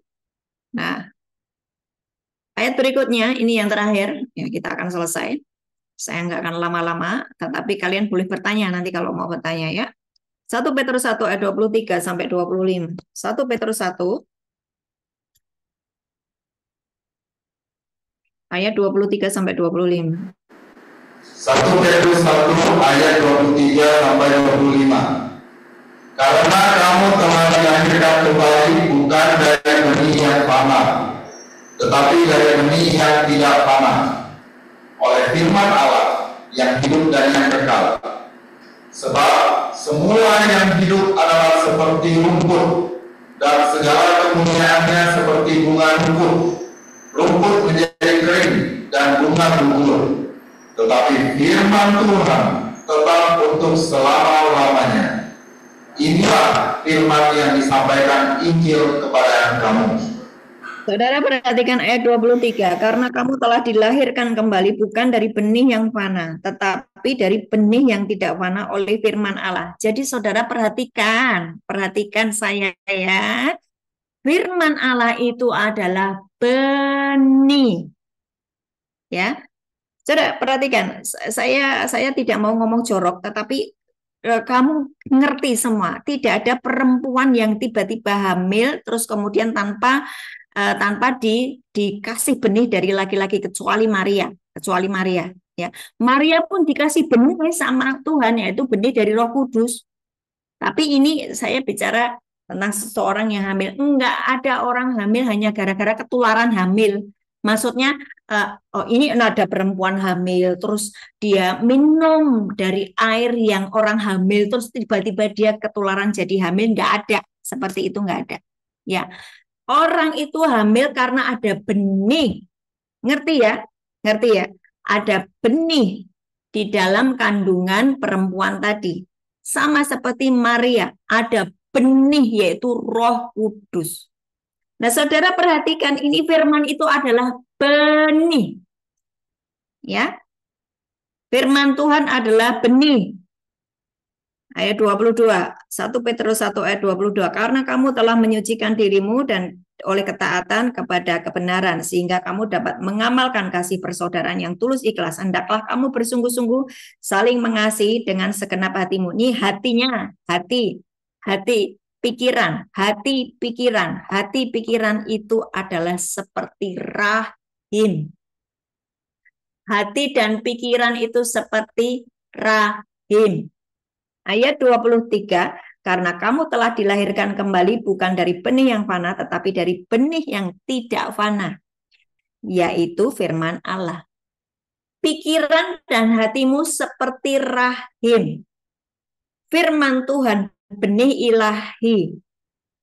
Nah, ayat berikutnya, ini yang terakhir. Ya, kita akan selesai. Saya nggak akan lama-lama, tetapi kalian boleh bertanya nanti kalau mau bertanya ya. 1 Petrus 1 ayat 23 sampai 25. 1 Petrus 1 ayat 23 sampai 25. 1 Petrus 1 ayat 23 sampai 25. Karena kamu telah dilahirkan kembali bukan dari benih yang fana, tetapi dari benih yang tidak fana, oleh firman Allah yang hidup dan yang kekal. Sebab semua yang hidup adalah seperti rumput, dan segala kemuniaannya seperti bunga rumput. Rumput menjadi kering dan bunga gugur, tetapi firman Tuhan tetap untuk selama-lamanya. Inilah firman yang disampaikan Injil kepada kamu. Saudara perhatikan ayat 23. Karena kamu telah dilahirkan kembali bukan dari benih yang fana, tetapi dari benih yang tidak fana oleh firman Allah. Jadi saudara perhatikan saya ya. Firman Allah itu adalah benih. Ya. Saudara perhatikan, saya tidak mau ngomong jorok, tetapi kamu ngerti semua. Tidak ada perempuan yang tiba-tiba hamil terus kemudian tanpa dikasih benih dari laki-laki kecuali Maria ya. Maria pun dikasih benih sama Tuhan, yaitu benih dari Roh Kudus. Tapi ini saya bicara tentang seseorang yang hamil. Enggak ada orang hamil hanya gara-gara ketularan hamil. Maksudnya ini ada perempuan hamil terus dia minum dari air yang orang hamil terus tiba-tiba dia ketularan jadi hamil. Enggak ada, seperti itu enggak ada. Ya. Orang itu hamil karena ada benih. Ngerti ya? Ngerti ya? Ada benih di dalam kandungan perempuan tadi. Sama seperti Maria, ada benih yaitu Roh Kudus. Nah, saudara perhatikan ini firman itu adalah benih. Ya. Firman Tuhan adalah benih. Ayat 22, 1 Petrus 1 ayat 22. Karena kamu telah menyucikan dirimu dan oleh ketaatan kepada kebenaran, sehingga kamu dapat mengamalkan kasih persaudaraan yang tulus ikhlas. Hendaklah kamu bersungguh-sungguh saling mengasihi dengan segenap hatimu. Ini hatinya, hati, pikiran. Hati, pikiran itu adalah seperti rahim. Hati dan pikiran itu seperti rahim. Ayat 23, karena kamu telah dilahirkan kembali bukan dari benih yang fana, tetapi dari benih yang tidak fana, yaitu firman Allah. Pikiran dan hatimu seperti rahim. Firman Tuhan, benih ilahi.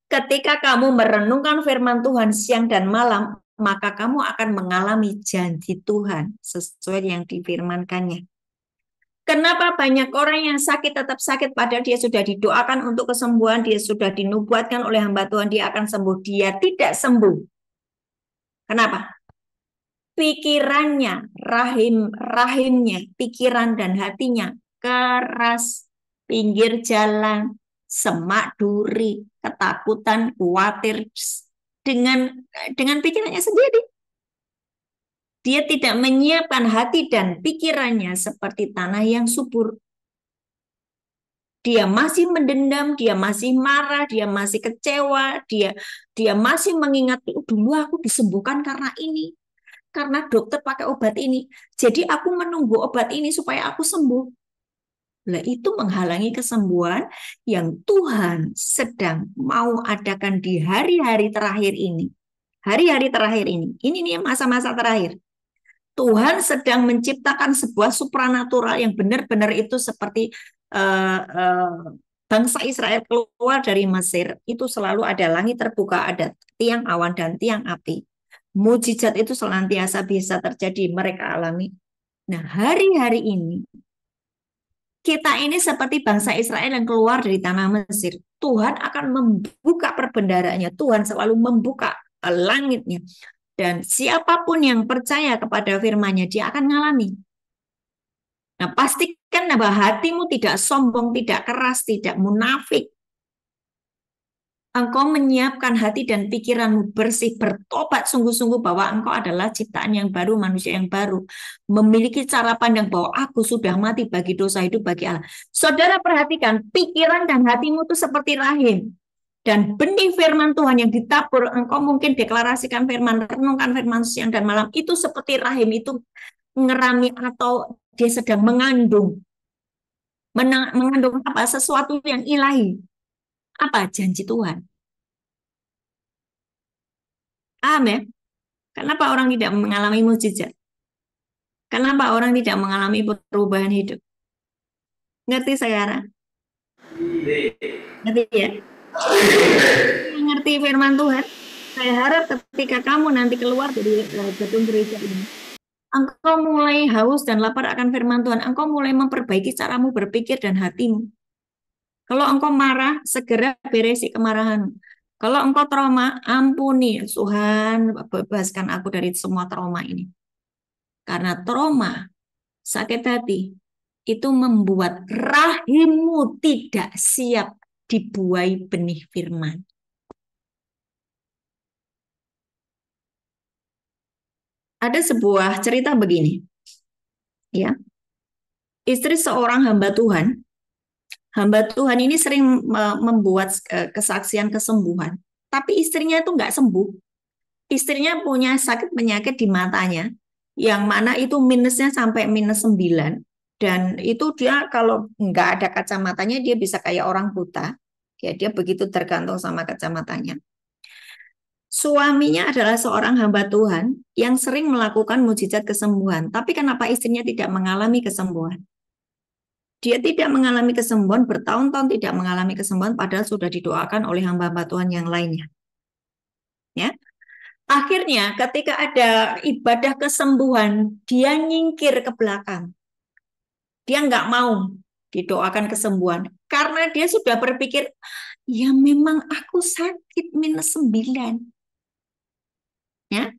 Ketika kamu merenungkan firman Tuhan siang dan malam, maka kamu akan mengalami janji Tuhan sesuai yang difirmankannya. Kenapa banyak orang yang sakit tetap sakit padahal dia sudah didoakan untuk kesembuhan, dia sudah dinubuatkan oleh hamba Tuhan dia akan sembuh, dia tidak sembuh. Kenapa? Pikirannya, rahimnya, pikiran dan hatinya keras, pinggir jalan, semak duri, ketakutan, khawatir dengan pikirannya sendiri. Dia tidak menyiapkan hati dan pikirannya seperti tanah yang subur. Dia masih mendendam, dia masih marah, dia masih kecewa, dia masih mengingat dulu aku disembuhkan karena ini. Karena dokter pakai obat ini. Jadi aku menunggu obat ini supaya aku sembuh. Lah itu menghalangi kesembuhan yang Tuhan sedang mau adakan di hari-hari terakhir ini. Hari-hari terakhir ini. Ini nih masa-masa terakhir. Tuhan sedang menciptakan sebuah supranatural yang benar-benar itu seperti bangsa Israel keluar dari Mesir. Itu selalu ada langit terbuka, ada tiang awan dan tiang api. Mujizat itu senantiasa bisa terjadi, mereka alami. Nah, hari-hari ini kita ini seperti bangsa Israel yang keluar dari tanah Mesir. Tuhan akan membuka perbendaharanya. Tuhan selalu membuka langitnya. Dan siapapun yang percaya kepada firman-Nya, dia akan mengalami. Nah, pastikan bahwa hatimu tidak sombong, tidak keras, tidak munafik. Engkau menyiapkan hati dan pikiranmu bersih, bertobat sungguh-sungguh bahwa engkau adalah ciptaan yang baru, manusia yang baru. Memiliki cara pandang bahwa aku sudah mati bagi dosa, hidup bagi Allah. Saudara perhatikan, pikiran dan hatimu itu seperti rahim. Dan benih firman Tuhan yang ditabur, engkau mungkin deklarasikan firman, renungkan firman siang dan malam, itu seperti rahim, itu ngerami atau dia sedang mengandung. Mengandung apa? Sesuatu yang ilahi. Apa? Janji Tuhan. Amin. Kenapa orang tidak mengalami mujizat? Kenapa orang tidak mengalami perubahan hidup? Ngerti Sayara? Ngerti ya? Ngerti firman Tuhan? Saya harap ketika kamu nanti keluar dari gedung gereja ini, engkau mulai haus dan lapar akan firman Tuhan. Engkau mulai memperbaiki caramu berpikir dan hatimu. Kalau engkau marah, segera beresi kemarahan. Kalau engkau trauma, ampuni. Tuhan, bebaskan aku dari semua trauma ini. Karena trauma, sakit hati, itu membuat rahimmu tidak siap dibuai benih firman. Ada sebuah cerita begini. Ya. Istri seorang hamba Tuhan ini sering membuat kesaksian kesembuhan. Tapi istrinya itu nggak sembuh. Istrinya punya sakit penyakit di matanya, yang mana itu minusnya sampai -9. Dan itu dia kalau nggak ada kacamatanya, dia bisa kayak orang buta. Ya, dia begitu tergantung sama kacamatanya. Suaminya adalah seorang hamba Tuhan yang sering melakukan mujizat kesembuhan. Tapi kenapa istrinya tidak mengalami kesembuhan? Dia tidak mengalami kesembuhan, bertahun-tahun tidak mengalami kesembuhan, padahal sudah didoakan oleh hamba-hamba Tuhan yang lainnya. Ya, akhirnya ketika ada ibadah kesembuhan, dia nyingkir ke belakang. Dia nggak mau didoakan kesembuhan karena dia sudah berpikir, ya memang aku sakit -9. Ya,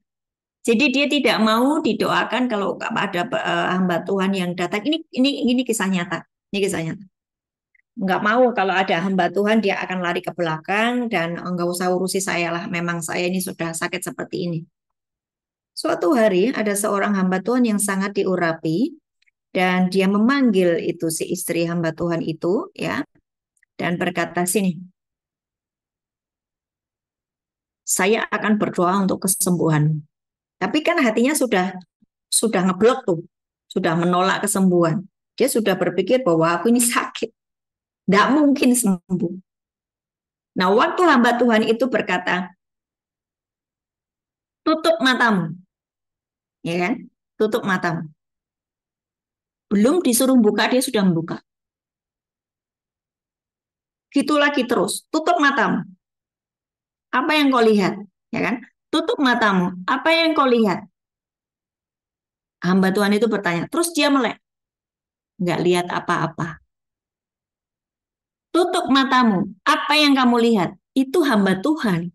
jadi dia tidak mau didoakan kalau ada hamba Tuhan yang datang. Ini kisah nyata. Ini kisah nyata. Nggak mau kalau ada hamba Tuhan, dia akan lari ke belakang dan nggak usah urusi saya lah. Memang saya ini sudah sakit seperti ini. Suatu hari ada seorang hamba Tuhan yang sangat diurapi dan dia memanggil itu si istri hamba Tuhan itu, ya, dan berkata, sini, saya akan berdoa untuk kesembuhan. Tapi kan hatinya sudah ngeblok tuh, sudah menolak kesembuhan. Dia sudah berpikir bahwa aku ini sakit, tidak mungkin sembuh. Nah, waktu hamba Tuhan itu berkata, tutup matamu, ya kan? Tutup matamu. Belum disuruh buka, dia sudah membuka. Gitu lagi terus, tutup matamu. Apa yang kau lihat, ya kan? Tutup matamu. Apa yang kau lihat? Hamba Tuhan itu bertanya. Terus dia melek. Nggak lihat apa-apa. Tutup matamu. Apa yang kamu lihat? Itu hamba Tuhan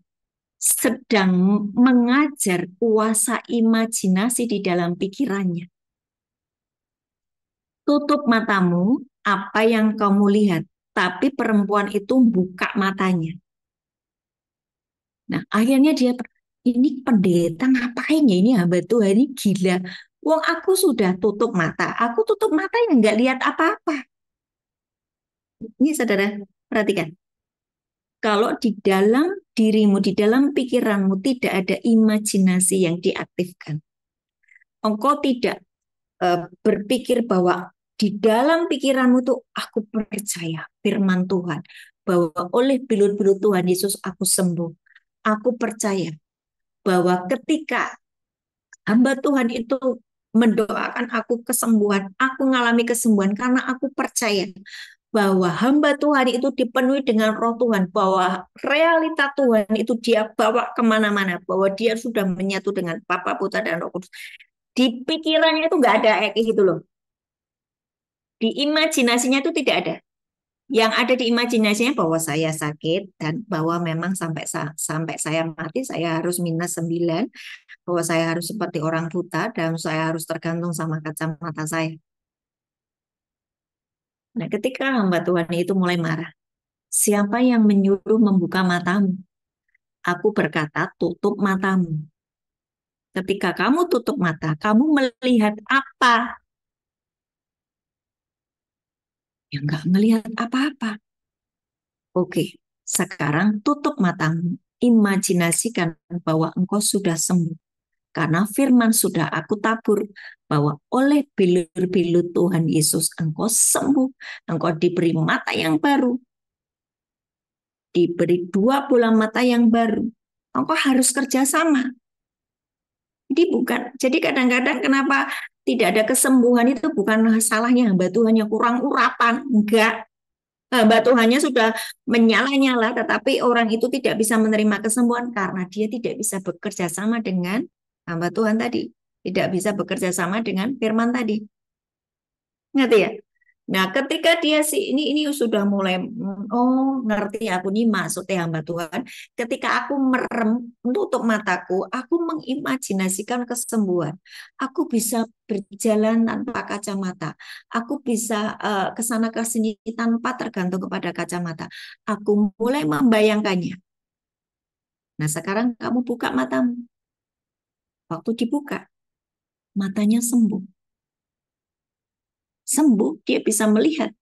sedang mengajar kuasa imajinasi di dalam pikirannya. Tutup matamu. Apa yang kamu lihat? Tapi perempuan itu buka matanya. Nah, akhirnya dia, ini pendeta ngapain ya, ini hamba Tuhan ini gila. Wong aku sudah tutup mata, aku tutup mata yang nggak lihat apa-apa. Ini saudara, perhatikan. Kalau di dalam dirimu, di dalam pikiranmu tidak ada imajinasi yang diaktifkan. Engkau tidak berpikir bahwa Di dalam pikiranmu tuh aku percaya firman Tuhan bahwa oleh bilut-bilut Tuhan Yesus aku sembuh. Aku percaya bahwa ketika hamba Tuhan itu mendoakan aku kesembuhan, aku mengalami kesembuhan karena aku percaya bahwa hamba Tuhan itu dipenuhi dengan roh Tuhan, bahwa realita Tuhan itu dia bawa kemana-mana, bahwa dia sudah menyatu dengan Bapa, Putra, dan Roh Kudus. Di pikirannya itu nggak ada kayak gitu loh. Di imajinasinya itu tidak ada. Yang ada di imajinasinya bahwa saya sakit dan bahwa memang sampai saya mati saya harus -9, bahwa saya harus seperti orang buta dan saya harus tergantung sama kacamata saya. Nah, ketika hamba Tuhan itu mulai marah, siapa yang menyuruh membuka matamu? Aku berkata, tutup matamu. Ketika kamu tutup mata, kamu melihat apa? Ya nggak melihat apa-apa. Oke, sekarang tutup matamu. Imajinasikan bahwa engkau sudah sembuh. Karena firman sudah aku tabur bahwa oleh bilut-bilut Tuhan Yesus engkau sembuh. Engkau diberi mata yang baru. Diberi 2 bola mata yang baru. Engkau harus kerjasama. Jadi kadang-kadang kenapa tidak ada kesembuhan itu bukan salahnya hamba Tuhan yang kurang urapan. Enggak. Hamba Tuhannya sudah menyala-nyala, tetapi orang itu tidak bisa menerima kesembuhan karena dia tidak bisa bekerja sama dengan hamba Tuhan tadi. Tidak bisa bekerja sama dengan firman tadi. Ngerti ya? Nah, ketika dia ini sudah mulai, oh ngerti aku nih maksudnya hamba Tuhan. Ketika aku merem, menutup mataku, aku mengimajinasikan kesembuhan. Aku bisa berjalan tanpa kacamata. Aku bisa ke sana ke sini tanpa tergantung kepada kacamata. Aku mulai membayangkannya. Nah, sekarang kamu buka matamu. Waktu dibuka, matanya sembuh. Sembuh, dia bisa melihat.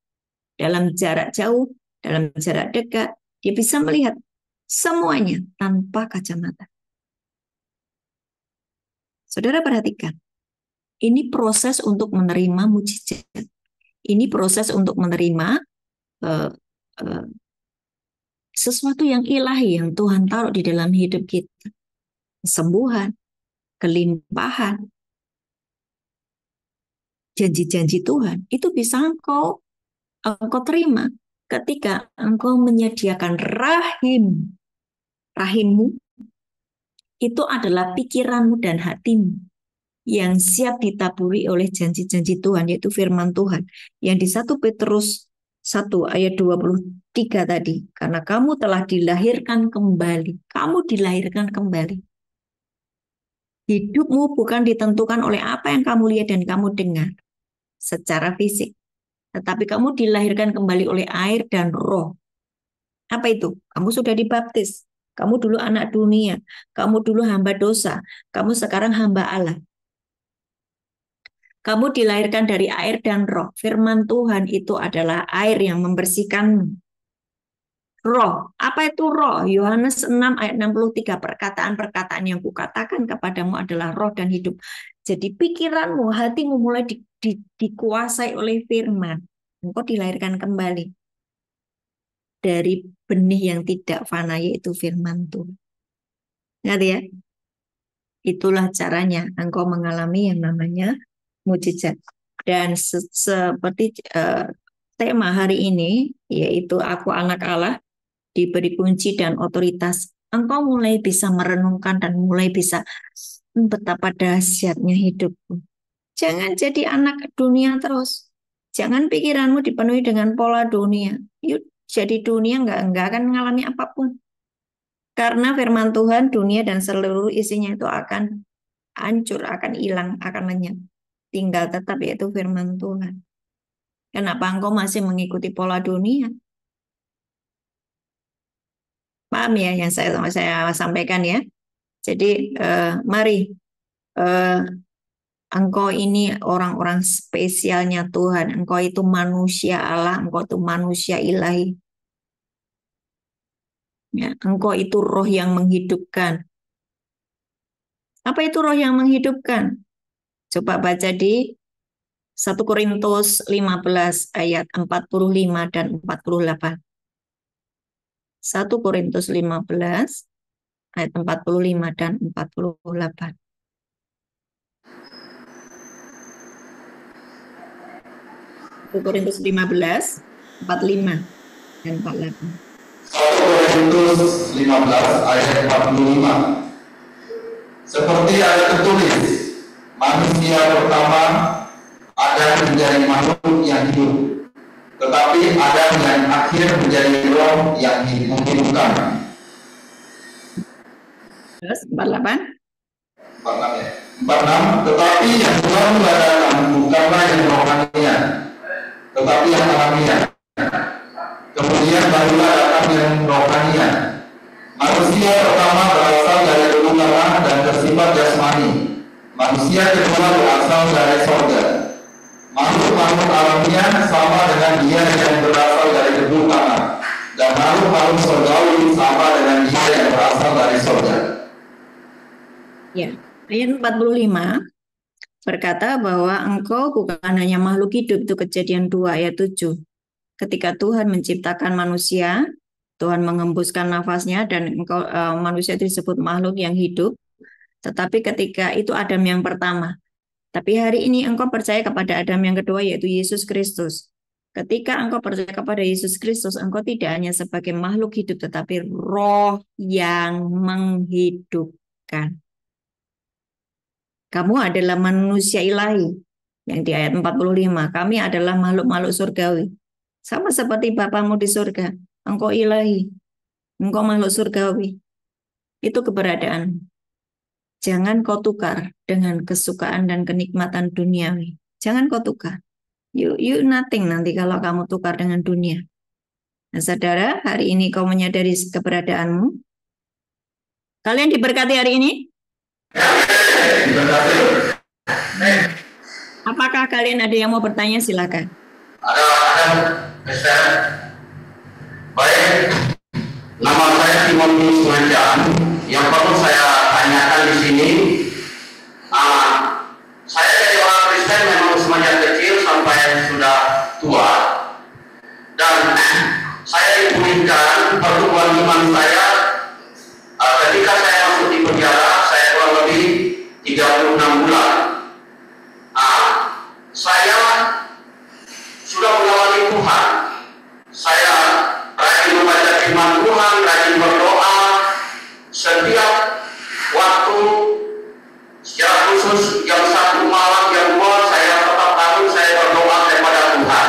Dalam jarak jauh, dalam jarak dekat, dia bisa melihat semuanya tanpa kacamata. Saudara perhatikan, ini proses untuk menerima mujizat. Ini proses untuk menerima sesuatu yang ilahi yang Tuhan taruh di dalam hidup kita. Kesembuhan, kelimpahan, janji-janji Tuhan, itu bisa engkau terima ketika engkau menyediakan rahimmu itu adalah pikiranmu dan hatimu yang siap ditaburi oleh janji-janji Tuhan, yaitu firman Tuhan yang di 1 Petrus 1 ayat 23 tadi, karena kamu telah dilahirkan kembali, kamu dilahirkan kembali. Hidupmu bukan ditentukan oleh apa yang kamu lihat dan kamu dengar secara fisik, tetapi kamu dilahirkan kembali oleh air dan roh. Apa itu? Kamu sudah dibaptis. Kamu dulu anak dunia. Kamu dulu hamba dosa. Kamu sekarang hamba Allah. Kamu dilahirkan dari air dan roh. Firman Tuhan itu adalah air yang membersihkanmu. Roh. Apa itu roh? Yohanes 6 ayat 63. Perkataan-perkataan yang kukatakan kepadamu adalah roh dan hidup. Jadi pikiranmu, hatimu mulai dikuasai oleh firman. Engkau dilahirkan kembali dari benih yang tidak fana, yaitu firman Tuhan. Ngerti ya? Itulah caranya engkau mengalami yang namanya mujizat. Dan seperti tema hari ini, yaitu aku anak Allah, diberi kunci dan otoritas. Engkau mulai bisa merenungkan dan mulai bisa betapa dahsyatnya hidupku. Jangan jadi anak dunia terus. Jangan pikiranmu dipenuhi dengan pola dunia. Yuk, jadi dunia nggak akan mengalami apapun. Karena firman Tuhan, dunia dan seluruh isinya itu akan hancur, akan hilang, akan lenyap. Tinggal tetap yaitu firman Tuhan. Kenapa engkau masih mengikuti pola dunia? Paham ya yang saya sampaikan ya. Jadi mari engkau ini orang-orang spesialnya Tuhan. Engkau itu manusia Allah, engkau itu manusia ilahi. Ya, engkau itu roh yang menghidupkan. Apa itu roh yang menghidupkan? Coba baca di 1 Korintus 15 ayat 45 dan 48. 1 Korintus 15 ayat 45 dan 48. 1 Korintus 15, 45 dan 48. 1 Korintus 15 ayat 45. Seperti ada tertulis, manusia pertama Adam menjadi makhluk yang hidup, tetapi Adam yang akhir menjadi roh yang menghidupkan. Terus 48. 46 ya. 46. Tetapi yang Tuhan mengadakan bukanlah yang rohaninya, tetapi yang alamiah. Kemudian barulah datang yang rohaninya. Manusia pertama berasal dari tubuh tanah dan bersifat jasmani. Manusia kedua berasal dari sorga. Makhluk-makhluk alamiah sama dengan dia yang berasal dari tubuh tanah, dan makhluk-makhluk sorgawi sama dengan dia yang berasal dari sorga. Ya, ayat 45 berkata bahwa engkau bukan hanya makhluk hidup, itu Kejadian 2 ayat 7. Ketika Tuhan menciptakan manusia, Tuhan mengembuskan nafasnya dan engkau manusia itu disebut makhluk yang hidup. Tetapi ketika itu Adam yang pertama. Tapi hari ini engkau percaya kepada Adam yang kedua, yaitu Yesus Kristus. Ketika engkau percaya kepada Yesus Kristus, engkau tidak hanya sebagai makhluk hidup, tetapi roh yang menghidupkan. Kamu adalah manusia ilahi. Yang di ayat 45, kami adalah makhluk-makhluk surgawi. Sama seperti Bapamu di surga. Engkau ilahi. Engkau makhluk surgawi. Itu keberadaan. Jangan kau tukar dengan kesukaan dan kenikmatan duniawi. Jangan kau tukar. You nothing nanti kalau kamu tukar dengan dunia. Nah, saudara, hari ini kau menyadari keberadaanmu. Kalian diberkati hari ini? Apakah kalian ada yang mau bertanya? Silakan. Ada, baik. Nama saya Timotius Manjan. Yang perlu saya tanyakan di sini, saya jadi orang Kristen memang semenjak kecil sampai sudah tua, dan saya dipulihkan pertumbuhan iman saya ketika saya masuk di penjara. Saya kurang lebih 36 bulan. Saya sudah mengalami Tuhan. Saya rajin membaca firman Tuhan, rajin berdoa setiap waktu, secara khusus jam 1 malam, jam 2 saya tetap harus saya berdoa kepada Tuhan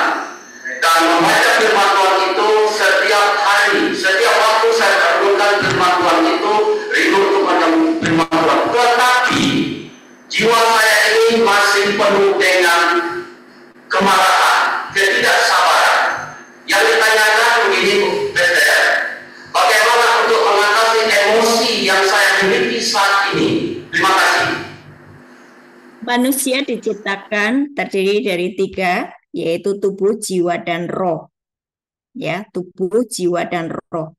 dan membaca firman Tuhan itu setiap hari, setiap waktu saya perlukan firman Tuhan itu, rindu untuk mendengar firman Tuhan. Tetapi jiwa saya ini masih penuh dengan kemarahan, ketidaksabaran. Yang ditanyakan begini, Pastor, bagaimana untuk mengatasi emosi yang saya miliki saat ini? Terima kasih. Manusia diciptakan terdiri dari 3, yaitu tubuh, jiwa, dan roh. Ya, tubuh, jiwa, dan roh.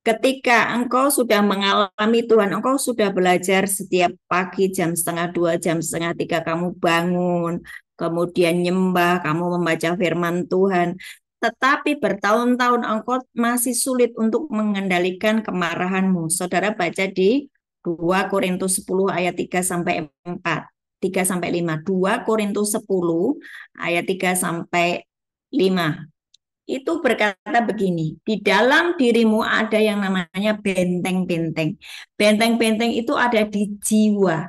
Ketika engkau sudah mengalami Tuhan, engkau sudah belajar setiap pagi jam 1:30, jam 2:30 kamu bangun, kemudian nyembah, kamu membaca firman Tuhan. Tetapi bertahun-tahun engkau masih sulit untuk mengendalikan kemarahanmu. Saudara baca di 2 Korintus 10 ayat 3-4. 3-5. 2 Korintus 10 ayat 3-5. Itu berkata begini, di dalam dirimu ada yang namanya benteng-benteng. Benteng-benteng itu ada di jiwa.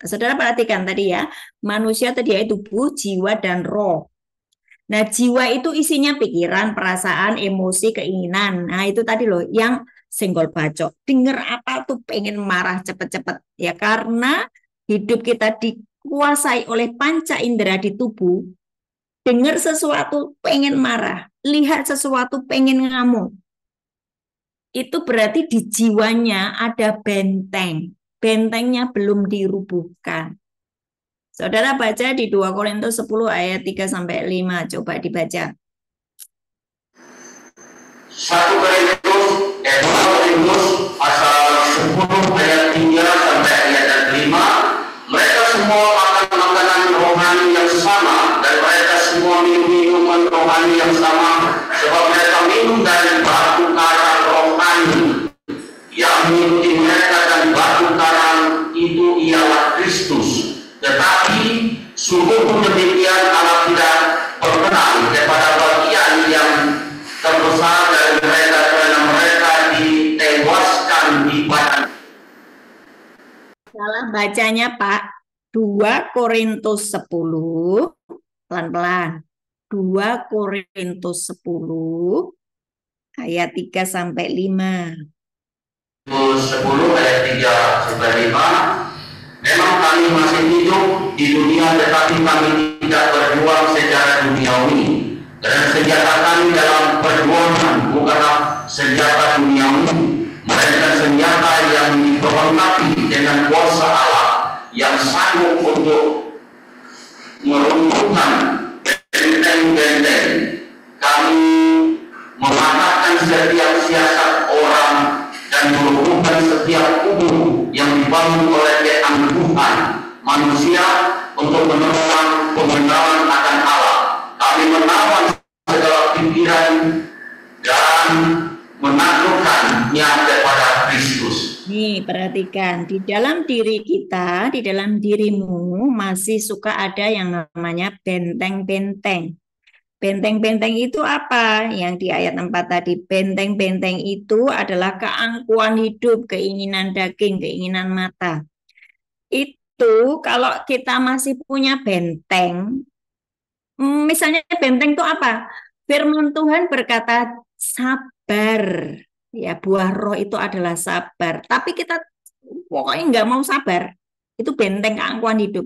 Saudara perhatikan tadi ya, manusia tadi itu tubuh, jiwa, dan roh. Nah, jiwa itu isinya pikiran, perasaan, emosi, keinginan. Nah, itu tadi loh, yang senggol bacok. Dengar apa tuh pengen marah cepet-cepet. Ya, karena hidup kita dikuasai oleh panca indera di tubuh. Dengar sesuatu pengen marah, lihat sesuatu pengen ngamuk. Itu berarti di jiwanya ada benteng. Bentengnya belum dirubuhkan. Saudara baca di 2 Korintus 10 ayat 3-5. Coba dibaca. 1 Korintus pasal 10 ayat 3 sampai ayat 5. Mereka semua makan makanan rohani yang sama, mengikuti mereka dan batu karang itu ialah Kristus. Tetapi sungguh demikian Allah tidak berkenan kepada bagian yang terbesar dari mereka karena mereka ditewaskan di padang. Salah bacanya Pak. 2 Korintus 10. Pelan-pelan. 2 Korintus 10 ayat 3 sampai 5. 10 ayat 3 sampai 5. Memang kami masih hidup di dunia, tetapi kami tidak berjuang secara duniawi. Dan senjata kami dalam perjuangan bukanlah senjata duniawi, melainkan senjata yang diperlengkapi dengan kuasa Allah yang sanggup untuk meruntuhkan benteng-benteng. Kami mematahkan setiap siasat orang dan meruntuhkan setiap kubu yang dibangun oleh keangkuhan manusia untuk menemukan pembenaran akan Allah. Kami menawan segala pikiran dan menaklukkannya kepada Kristus. Nih, perhatikan, di dalam diri kita, di dalam dirimu masih suka ada yang namanya benteng-benteng. Benteng-benteng itu apa? Yang di ayat 4 tadi, benteng-benteng itu adalah keangkuhan hidup, keinginan daging, keinginan mata. Itu kalau kita masih punya benteng, misalnya benteng itu apa? Firman Tuhan berkata sabar. Ya, buah roh itu adalah sabar. Tapi kita pokoknya nggak mau sabar. Itu benteng keangkuhan hidup.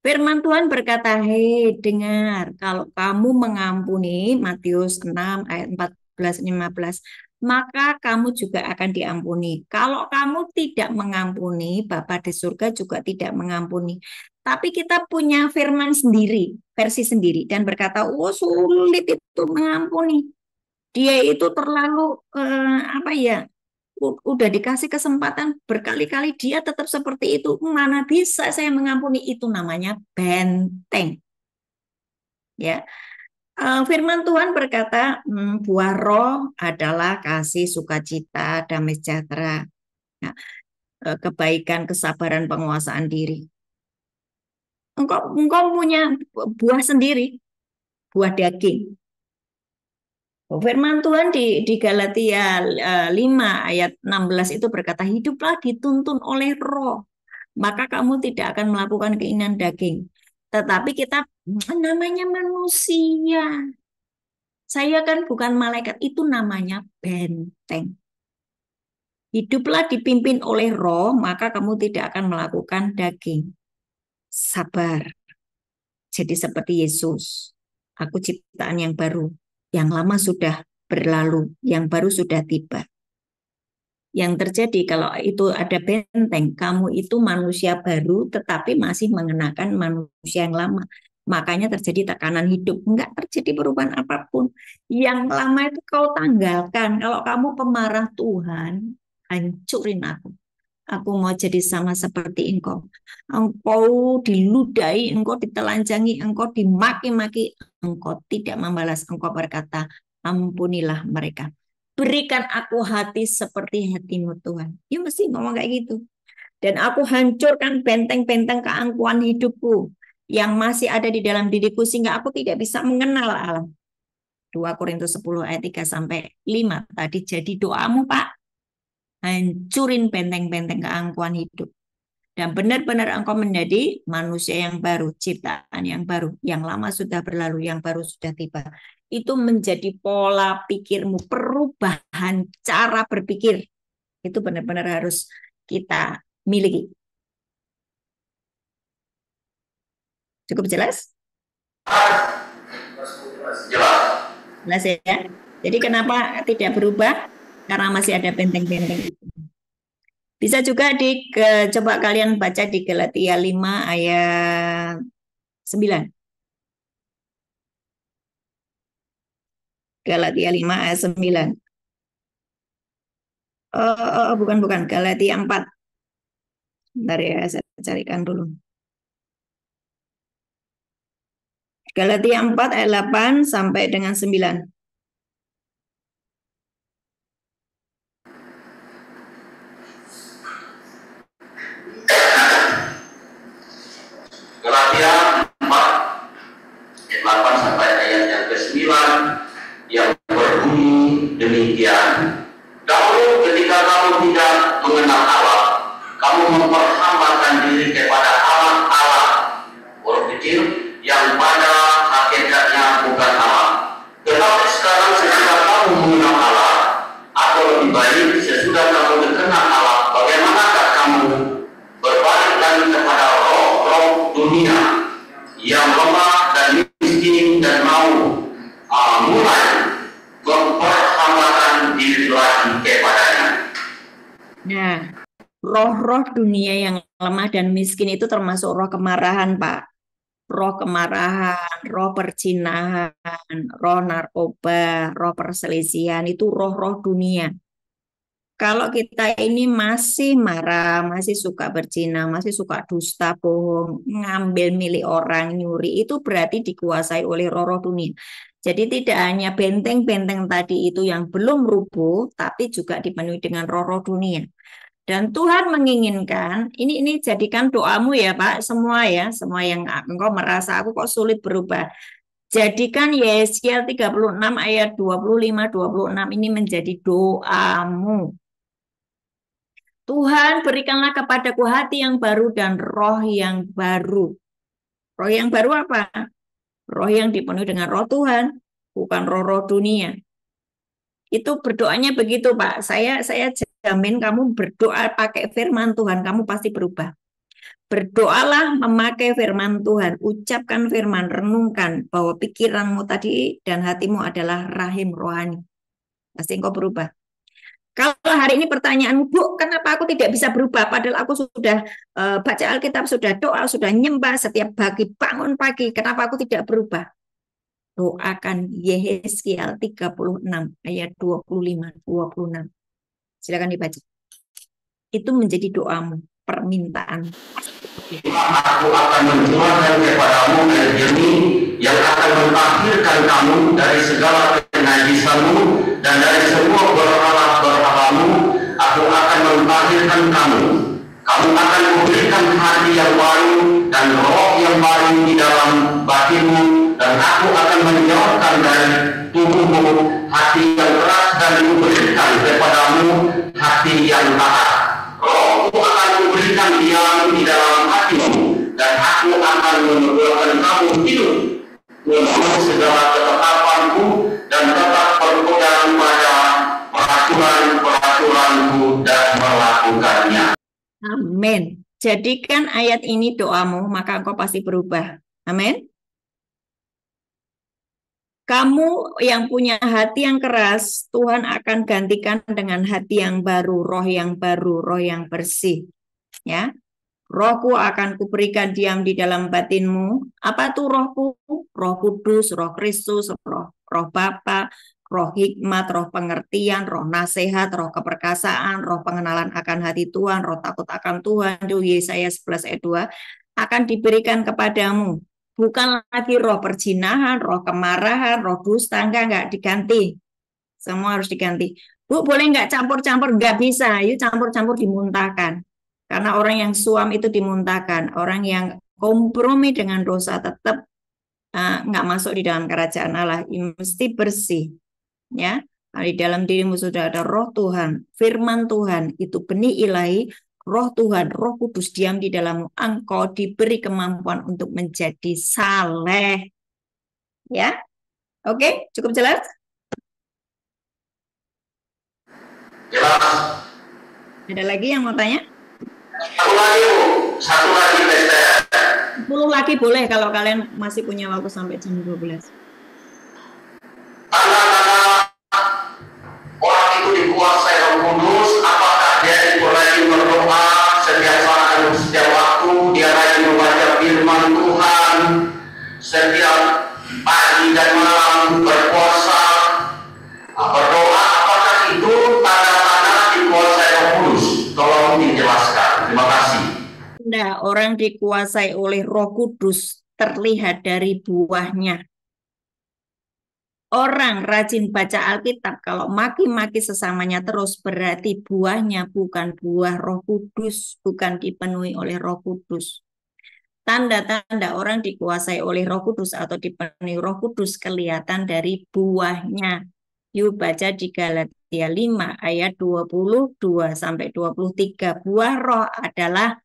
Firman Tuhan berkata, hei dengar, kalau kamu mengampuni, Matius 6 ayat 14-15, maka kamu juga akan diampuni. Kalau kamu tidak mengampuni, Bapa di surga juga tidak mengampuni. Tapi kita punya firman sendiri, versi sendiri, dan berkata, oh sulit itu mengampuni. Dia itu terlalu, udah dikasih kesempatan berkali-kali dia tetap seperti itu. Mana bisa saya mengampuni? Itu namanya benteng. Ya, firman Tuhan berkata, buah roh adalah kasih, sukacita, damai sejahtera, ya, kebaikan, kesabaran, penguasaan diri. Engkau punya buah sendiri, buah daging. Firman Tuhan di Galatia 5 ayat 16 itu berkata, hiduplah dituntun oleh roh, maka kamu tidak akan melakukan keinginan daging. Tetapi kita namanya manusia. Saya kan bukan malaikat, itu namanya benteng. Hiduplah dipimpin oleh roh, maka kamu tidak akan melakukan daging. Sabar. Jadi seperti Yesus, aku ciptaan yang baru. Yang lama sudah berlalu, yang baru sudah tiba. Yang terjadi kalau itu ada benteng, kamu itu manusia baru tetapi masih mengenakan manusia yang lama. Makanya terjadi tekanan hidup, enggak terjadi perubahan apapun. Yang lama itu kau tanggalkan. Kalau kamu pemarah Tuhan, hancurin aku. Aku mau jadi sama seperti engkau. Engkau diludahi, engkau ditelanjangi, engkau dimaki-maki, engkau tidak membalas. Engkau berkata, ampunilah mereka. Berikan aku hati seperti hatimu Tuhan. Ya mesti ngomong kayak gitu. Dan aku hancurkan benteng-benteng keangkuhan hidupku yang masih ada di dalam diriku sehingga aku tidak bisa mengenal Allah. 2 Korintus 10 ayat 3 sampai 5 tadi jadi doamu, Pak. Hancurin benteng-benteng keangkuhan hidup. Dan benar-benar engkau menjadi manusia yang baru, ciptaan yang baru. Yang lama sudah berlalu, yang baru sudah tiba. Itu menjadi pola pikirmu, perubahan cara berpikir. Itu benar-benar harus kita miliki. Cukup jelas? Jelas ya? Jadi kenapa tidak berubah? Karena masih ada benteng-benteng itu. Bisa juga coba kalian baca di Galatia 5 ayat 9. Galatia 5 ayat 9. Bukan. Galatia 4. Bentar ya, saya carikan dulu. Galatia 4 ayat 8 sampai dengan 9. Galatia 4 ayat 8 sampai ayat yang ke-9 yang berbunyi demikian. Dahulu ketika kamu tidak mengenal Allah, kamu memperhambakan diri kepada Allah huruf kecil yang pada hakikatnya bukan Allah. Tetapi sekarang sesudah kamu mengenal Allah, atau lebih baik sesudah kamu dikenal Allah, bagaimanakah kamu berbalik lagi kepada roh-roh dunia yang lemah dan miskin dan mau mulai memperhambakan diri lagi kepadanya. Nah, roh-roh dunia yang lemah dan miskin itu termasuk roh kemarahan, Pak. Roh kemarahan, roh perzinahan, roh narkoba, roh perselisihan, itu roh-roh dunia. Kalau kita ini masih marah, masih suka berzina, masih suka dusta, bohong, ngambil milik orang, nyuri, itu berarti dikuasai oleh roh-roh dunia. Jadi tidak hanya benteng-benteng tadi itu yang belum rubuh, tapi juga dipenuhi dengan roh-roh dunia. Dan Tuhan menginginkan, ini jadikan doamu ya Pak, semua yang engkau merasa aku kok sulit berubah. Jadikan Yesaya 36 ayat 25-26 ini menjadi doamu. Tuhan, berikanlah kepadaku hati yang baru dan roh yang baru. Roh yang baru apa? Roh yang dipenuhi dengan roh Tuhan, bukan roh-roh dunia. Itu berdoanya begitu, Pak. Saya jamin kamu berdoa pakai firman Tuhan, kamu pasti berubah. Berdoalah memakai firman Tuhan, ucapkan firman, renungkan bahwa pikiranmu tadi dan hatimu adalah rahim rohani. Pasti engkau berubah. Kalau hari ini pertanyaanmu, Bu, kenapa aku tidak bisa berubah? Padahal aku sudah baca Alkitab, sudah doa, sudah nyembah setiap pagi, bangun pagi. Kenapa aku tidak berubah? Doakan Yehezkiel 36 ayat 25-26. Silakan dibaca. Itu menjadi doamu, permintaan. Aku akan mencurahkan kepadamu air jernih yang akan mentahirkan kamu dari segala kenajisanmu dan dari semua berhala-berhalamu. Aku akan mentahirkan kamu. Kamu akan memberikan hati yang baru dan roh yang baru di dalam batinmu, dan aku akan menjauhkan dari tubuhmu hati yang keras dan memberikan kepadamu hati yang taat. Rohku akan memberikan diam di dalam hatimu, dan aku akan membuatkan kamu hidup menurut segala ketetapanku dan tetap berpegang pada peraturan-peraturanku dan melakukannya. Amin. Jadikan ayat ini doamu, maka engkau pasti berubah. Amin. Kamu yang punya hati yang keras, Tuhan akan gantikan dengan hati yang baru, roh yang baru, roh yang bersih. Ya, rohku akan kuberikan diam di dalam batinmu. Apa tuh rohku? Roh Kudus, roh Kristus, roh Bapa, roh hikmat, roh pengertian, roh nasihat, roh keperkasaan, roh pengenalan akan hati Tuhan, roh takut akan Tuhan. Itu Yesaya 11 ayat 2 akan diberikan kepadamu. Bukan lagi roh perzinahan, roh kemarahan, roh dusta, enggak diganti. Semua harus diganti. Bu, boleh enggak campur-campur? Enggak bisa, yuk campur-campur dimuntahkan. Karena orang yang suam itu dimuntahkan. Orang yang kompromi dengan dosa tetap enggak masuk di dalam kerajaan Allah. Mesti bersih. Ya, di dalam dirimu sudah ada roh Tuhan, firman Tuhan, itu benih ilahi. Roh Tuhan, Roh Kudus diam di dalammu, engkau diberi kemampuan untuk menjadi saleh. Ya, oke, cukup jelas? Jelas. Ada lagi yang mau tanya? Satu lagi, Bu. Satu lagi, Mister. 10 lagi boleh kalau kalian masih punya waktu sampai jam 12. Tanda-tanda orang itu dikuasai Roh Kudus, apakah dia itu rajin berdoa setiap saat, setiap waktu, dia rajin membaca firman Tuhan setiap pagi dan malam, berpuasa, berdoa, apakah itu tanda-tanda dikuasai Roh Kudus? Tolong dijelaskan. Terima kasih. Nah, orang dikuasai oleh Roh Kudus terlihat dari buahnya. Orang rajin baca Alkitab, kalau maki-maki sesamanya terus, berarti buahnya bukan buah Roh Kudus, bukan dipenuhi oleh Roh Kudus. Tanda-tanda orang dikuasai oleh Roh Kudus atau dipenuhi Roh Kudus kelihatan dari buahnya. Yuk baca di Galatia 5 ayat 22 sampai 23. Buah roh adalah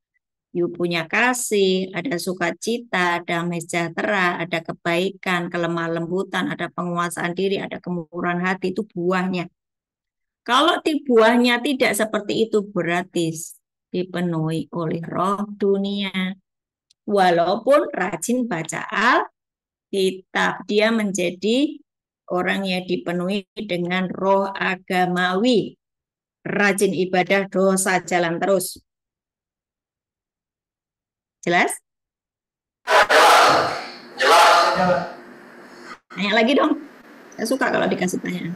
yuk punya kasih, ada sukacita, damai sejahtera, ada kebaikan, kelemah lembutan, ada penguasaan diri, ada kemurahan hati, itu buahnya. Kalau buahnya tidak seperti itu berarti dipenuhi oleh roh dunia. Walaupun rajin baca Alkitab, dia menjadi orang yang dipenuhi dengan roh agamawi. Rajin ibadah, dosa jalan terus. Jelas? Jelas. Tanya lagi dong. Saya suka kalau dikasih tanya.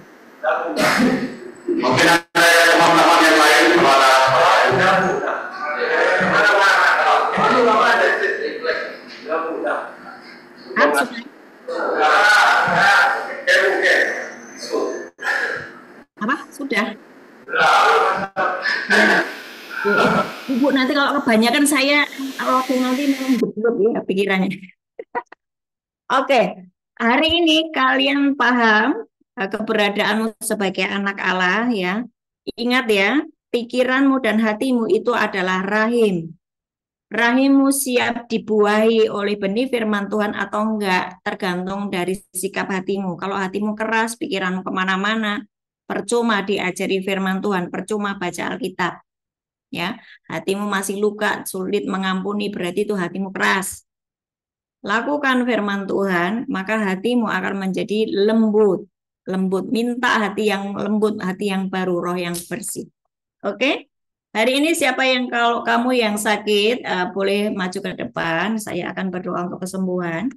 Mungkin ada teman-teman yang lain kepada apa? Sudah? Ya. Bu, nanti kalau kebanyakan saya waktu nanti memang ya pikirannya. Oke, hari ini kalian paham keberadaanmu sebagai anak Allah ya. Ingat ya, pikiranmu dan hatimu itu adalah rahim. Rahimmu siap dibuahi oleh benih firman Tuhan atau enggak, tergantung dari sikap hatimu. Kalau hatimu keras, pikiranmu kemana-mana, percuma diajari firman Tuhan, percuma baca Alkitab. Ya, hatimu masih luka, sulit mengampuni, berarti itu hatimu keras. Lakukan firman Tuhan, maka hatimu akan menjadi lembut. Lembut, minta hati yang lembut, hati yang baru, roh yang bersih. Oke? Hari ini siapa yang kalau kamu yang sakit boleh maju ke depan, saya akan berdoa untuk kesembuhan.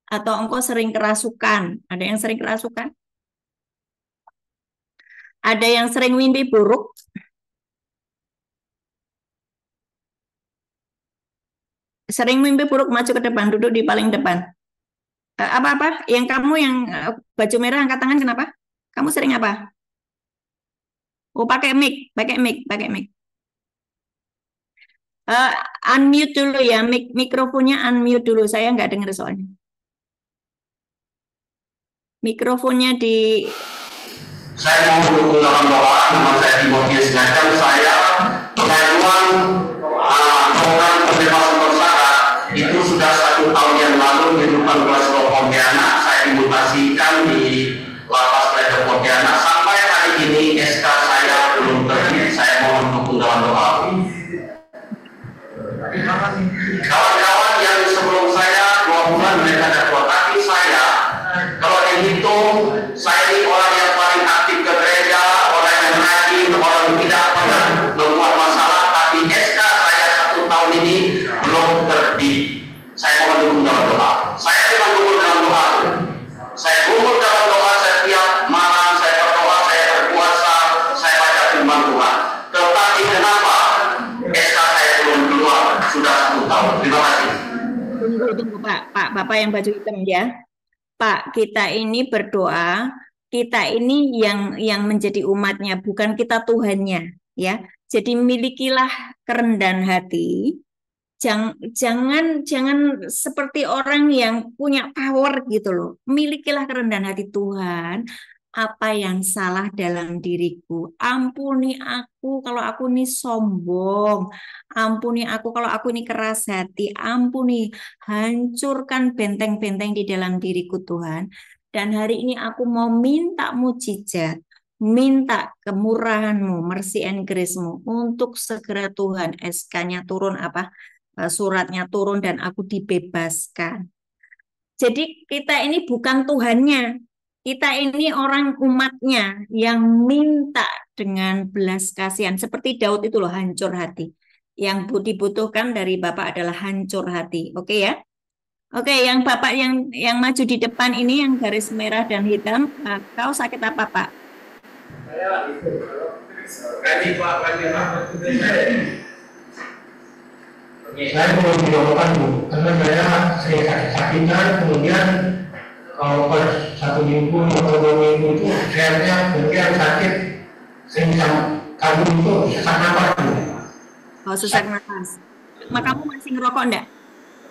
Atau engkau sering kerasukan, ada yang sering kerasukan? Ada yang sering mimpi buruk? Sering mimpi buruk, maju ke depan, duduk di paling depan. Apa-apa? Yang kamu yang baju merah angkat tangan kenapa? Kamu sering apa? Oh, pakai mic. Unmute dulu ya, mikrofonnya unmute dulu. Saya nggak dengar soalnya. Mikrofonnya di. Saya mau mendukung dalam doa, nama saya Timotius Gajah. Saya pengajuan program pembebasan bersyarat itu sudah 1 tahun yang lalu di depan Glasgow Pontianak. Saya dimutasikan di lapas Glasgow Pontianak. Sampai hari ini SK saya belum terbit. Saya mohon mendukung dalam doa. Kawan-kawan yang sebelum saya 2 bulan mereka ada keluar, tapi saya kalau dihitung saya ini orang yang paling aktif ke gereja, orang yang rajin, orang yang tidak pernah membuat masalah, tapi SK saya 1 tahun ini belum terbit. Saya mohon dukung dalam doa. Saya cuma dukung dalam doa. Saya dukung dalam doa setiap malam, saya berdoa, saya berpuasa, saya baca firman Tuhan. Tetapi kenapa SK saya belum keluar? Sudah 1 tahun. Terima kasih. Tunggu Pak, Bapak yang baju hitam ya. Pak, kita ini berdoa, kita ini yang menjadi umatnya, bukan kita Tuhannya, ya. Jadi milikilah kerendahan hati. Jangan seperti orang yang punya power gitu loh. Milikilah kerendahan hati. Tuhan, apa yang salah dalam diriku? Ampuni aku kalau aku ini sombong. Ampuni aku kalau aku ini keras hati. Ampuni, hancurkan benteng-benteng di dalam diriku Tuhan. Dan hari ini aku mau minta mujizat, minta kemurahan-Mu, mercy and grace-Mu untuk segera Tuhan SK-nya turun suratnya turun dan aku dibebaskan. Jadi kita ini bukan Tuhannya. Kita ini orang umatnya yang minta dengan belas kasihan. Seperti Daud itu loh, hancur hati. Yang dibutuhkan dari Bapak adalah hancur hati. Oke ya? Oke, yang Bapak yang maju di depan ini yang garis merah dan hitam, kau sakit apa Pak? Saya itu saya belum didoakan Bu, karena saya sering sakit-sakitan, kemudian kalau pas 1 minggu atau 2 minggu itu saya kemudian sakit, sering kagum itu sesak napas. Oh, sesak napas. Kamu masih ngerokok enggak?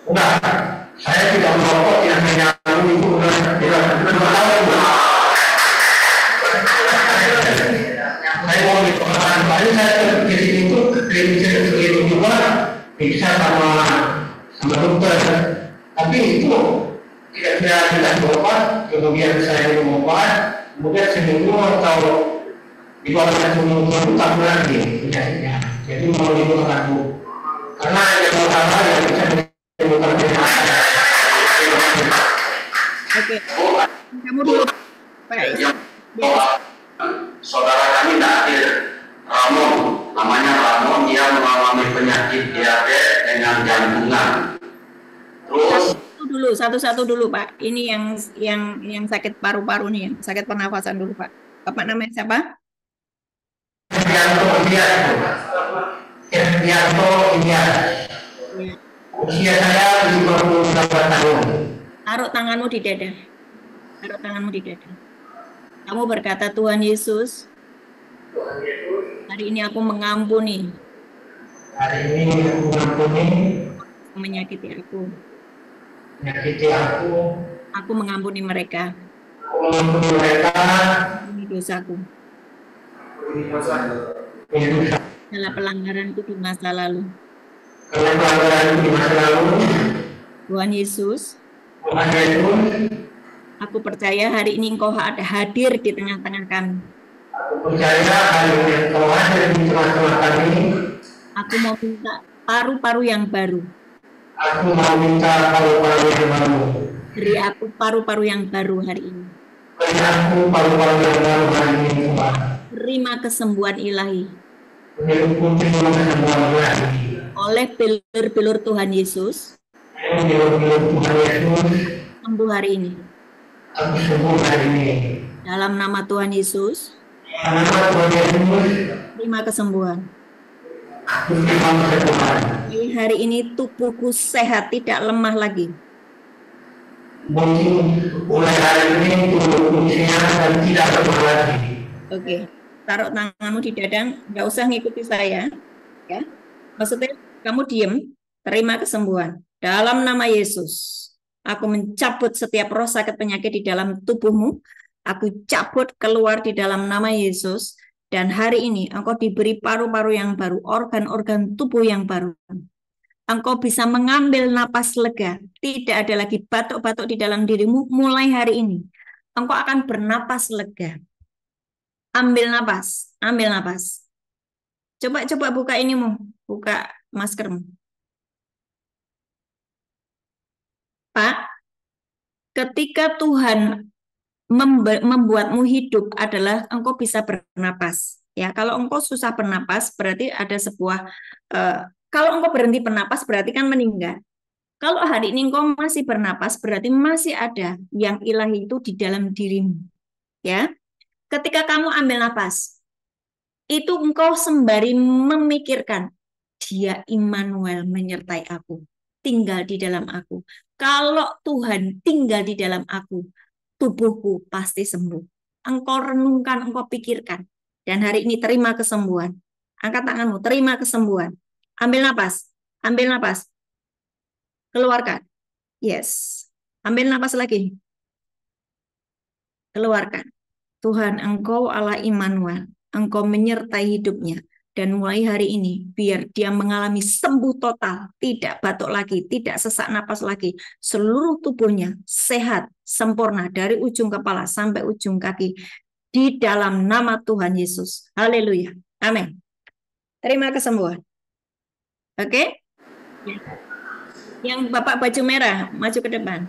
Enggak, saya tidak merokok, tidak menyambung itu udah tidak tahun. Saya mau di pengalaman baru saya ke sini itu ke juga bisa sama dokter, tapi itu tidak berobat. Kemudian saya minum obat, kemudian seminggu atau di bawah 1 minggu itu tak lagi penyakitnya. Jadi mau dibutuhkan Bu, karena yang pertama yang bisa menimbulkan penyakit. Oke, kamu dulu Pak. Saudara kami Dakir Ramon, namanya Ramon, dia mengalami penyakit diabetes dengan jantungan. Terus Satu-satu dulu Pak. Ini yang sakit paru-paru nih, yang sakit pernafasan dulu Pak. Bapak namanya siapa? Herdianto Ilyas. Usia saya 58 tahun. Taruh tanganmu di dada. Taruh tanganmu di dada. Kamu berkata, Tuhan Yesus, hari ini aku mengampuni. Hari ini aku mengampuni Menyakiti aku. Aku mengampuni mereka. Aku mengampuni mereka. Ini dosaku. Adalah pelanggaranku di masa lalu. Tuhan Yesus, aku percaya hari ini Engkau ada hadir di tengah-tengah kami. Aku mau minta paru-paru yang baru. Beri aku paru-paru yang baru hari ini. Terima kesembuhan ilahi. Oleh bilur-bilur Tuhan Yesus, sembuh hari ini. Dalam nama Tuhan Yesus, terima kesembuhan. Hari ini tubuhku sehat, tidak lemah lagi. Mulai hari ini tubuhku sehat dan tidak lemah lagi. Oke, taruh tanganmu di dada, nggak usah ngikuti saya, ya. Maksudnya kamu diem, terima kesembuhan. Dalam nama Yesus, aku mencabut setiap roh sakit penyakit di dalam tubuhmu. Aku cabut keluar di dalam nama Yesus. Dan hari ini engkau diberi paru-paru yang baru, organ-organ tubuh yang baru. Engkau bisa mengambil napas lega. Tidak ada lagi batuk-batuk di dalam dirimu. Mulai hari ini, engkau akan bernapas lega. Ambil napas, ambil napas. Coba buka inimu, buka maskermu. Pak, ketika Tuhan membuatmu hidup adalah engkau bisa bernapas. Ya, kalau engkau susah bernapas berarti ada sebuah kalau engkau berhenti bernapas berarti kan meninggal. Kalau hari ini engkau masih bernapas berarti masih ada yang ilahi itu di dalam dirimu. Ya. Ketika kamu ambil napas, itu engkau sembari memikirkan Dia Immanuel menyertai aku, tinggal di dalam aku. Kalau Tuhan tinggal di dalam aku, tubuhku pasti sembuh. Engkau renungkan, engkau pikirkan. Dan hari ini terima kesembuhan. Angkat tanganmu, terima kesembuhan. Ambil napas, ambil napas. Keluarkan. Yes. Ambil napas lagi. Keluarkan. Tuhan, Engkau Allah Immanuel. Engkau menyertai hidupnya. Dan mulai hari ini, biar dia mengalami sembuh total, tidak batuk lagi, tidak sesak napas lagi. Seluruh tubuhnya sehat, sempurna, dari ujung kepala sampai ujung kaki. Di dalam nama Tuhan Yesus. Haleluya. Amin. Terima kesembuhan. Oke? Yang Bapak baju merah, maju ke depan.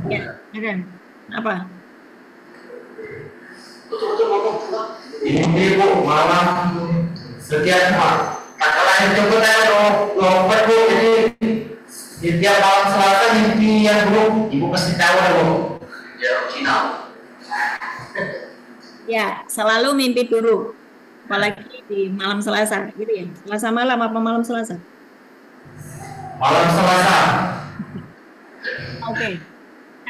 Ya, ada. Apa? Ini Bu, malam setiap kata lain coba saya lompat Bu, jadi setiap malam Selasa mimpi yang buruk, Ibu pasti tahu ya Bu. ya original. Ya, selalu mimpi buruk. Apalagi di malam Selasa, gitu ya. Selasa malam apa malam Selasa? Malam Selasa. Oke.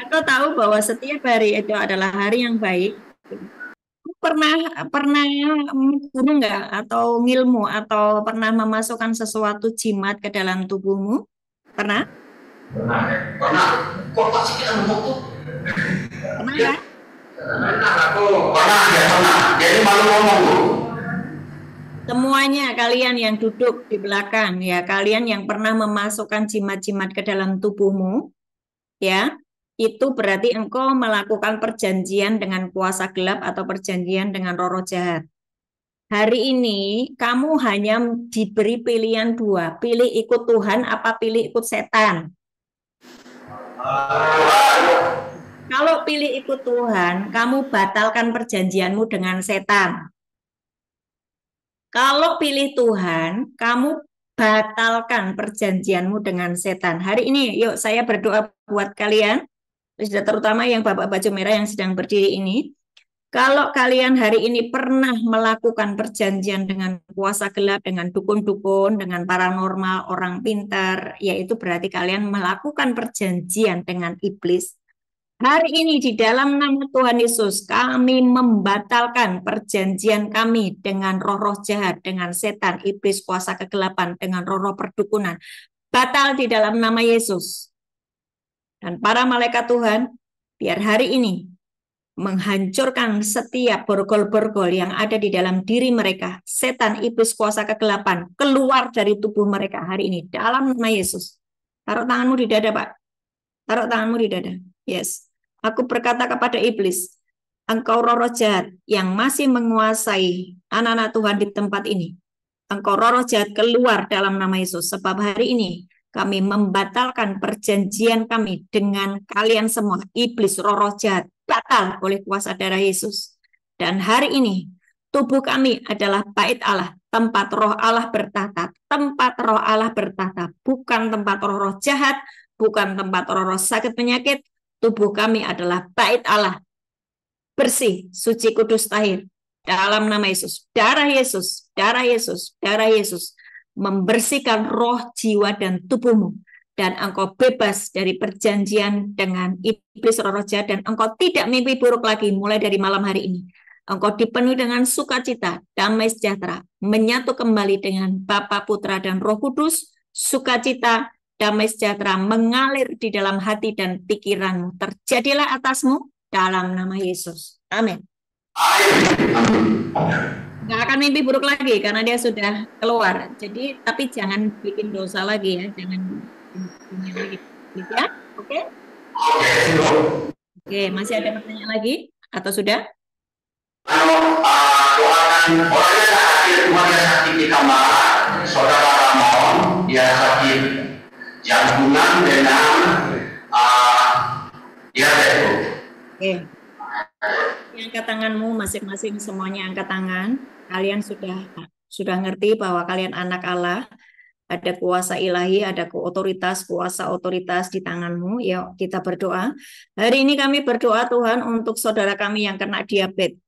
Aku tahu bahwa setiap hari itu adalah hari yang baik. pernah guru nggak atau ngilmu atau pernah memasukkan sesuatu jimat ke dalam tubuhmu? Pernah? Pernah. Kok pasti kita ngomong tuh? Pernah kan? Pernah. Jadi malu ngomong tuh. Semuanya kalian yang duduk di belakang ya, kalian yang pernah memasukkan jimat-jimat ke dalam tubuhmu, ya, itu berarti engkau melakukan perjanjian dengan kuasa gelap atau perjanjian dengan roh jahat. Hari ini kamu hanya diberi pilihan dua, pilih ikut Tuhan apa pilih ikut setan. Kalau pilih ikut Tuhan, kamu batalkan perjanjianmu dengan setan. Kalau pilih Tuhan, kamu batalkan perjanjianmu dengan setan. Hari ini, yuk saya berdoa buat kalian, terutama yang Bapak baju merah yang sedang berdiri ini. Kalau kalian hari ini pernah melakukan perjanjian dengan kuasa gelap, dengan dukun-dukun, dengan paranormal, orang pintar, yaitu berarti kalian melakukan perjanjian dengan iblis. Hari ini di dalam nama Tuhan Yesus, kami membatalkan perjanjian kami dengan roh-roh jahat, dengan setan, iblis, kuasa kegelapan, dengan roh-roh perdukunan. Batal di dalam nama Yesus. Dan para malaikat Tuhan, biar hari ini menghancurkan setiap borgol-borgol yang ada di dalam diri mereka. Setan, iblis, kuasa kegelapan, keluar dari tubuh mereka hari ini. Dalam nama Yesus. Taruh tanganmu di dada, Pak. Taruh tanganmu di dada. Yes. Aku berkata kepada iblis, engkau roh jahat yang masih menguasai anak-anak Tuhan di tempat ini. Engkau roh jahat keluar dalam nama Yesus. Sebab hari ini kami membatalkan perjanjian kami dengan kalian semua. Iblis, roh jahat, batal oleh kuasa darah Yesus. Dan hari ini tubuh kami adalah bait Allah, tempat roh Allah bertahta. Tempat roh Allah bertahta, bukan tempat roh jahat, bukan tempat roh sakit penyakit. Tubuh kami adalah bait Allah, bersih, suci, kudus, tahir. Dalam nama Yesus, darah Yesus, darah Yesus, darah Yesus membersihkan roh, jiwa, dan tubuhmu. Dan engkau bebas dari perjanjian dengan iblis roh jahat, dan engkau tidak mimpi buruk lagi mulai dari malam hari ini. Engkau dipenuhi dengan sukacita, damai sejahtera, menyatu kembali dengan Bapa, Putra, dan Roh Kudus. Sukacita, damai sejahtera mengalir di dalam hati dan pikiranmu. Terjadilah atasmu dalam nama Yesus. Amin. Nggak akan mimpi buruk lagi karena dia sudah keluar. Jadi, tapi jangan bikin dosa lagi ya. Jangan punya lagi. Ya, oke? Oke, masih ada pertanyaan lagi? Atau sudah? Doakan orangnya sakit, cuma dia sakit di kamar. Saudara Ramon, dia sakit jantungan dengan diabetes. Oke. Angkat tanganmu masing-masing, semuanya angkat tangan. Kalian sudah ngerti bahwa kalian anak Allah. Ada kuasa ilahi, ada kuasa otoritas di tanganmu. Yuk kita berdoa. Hari ini kami berdoa Tuhan untuk saudara kami yang kena diabetes,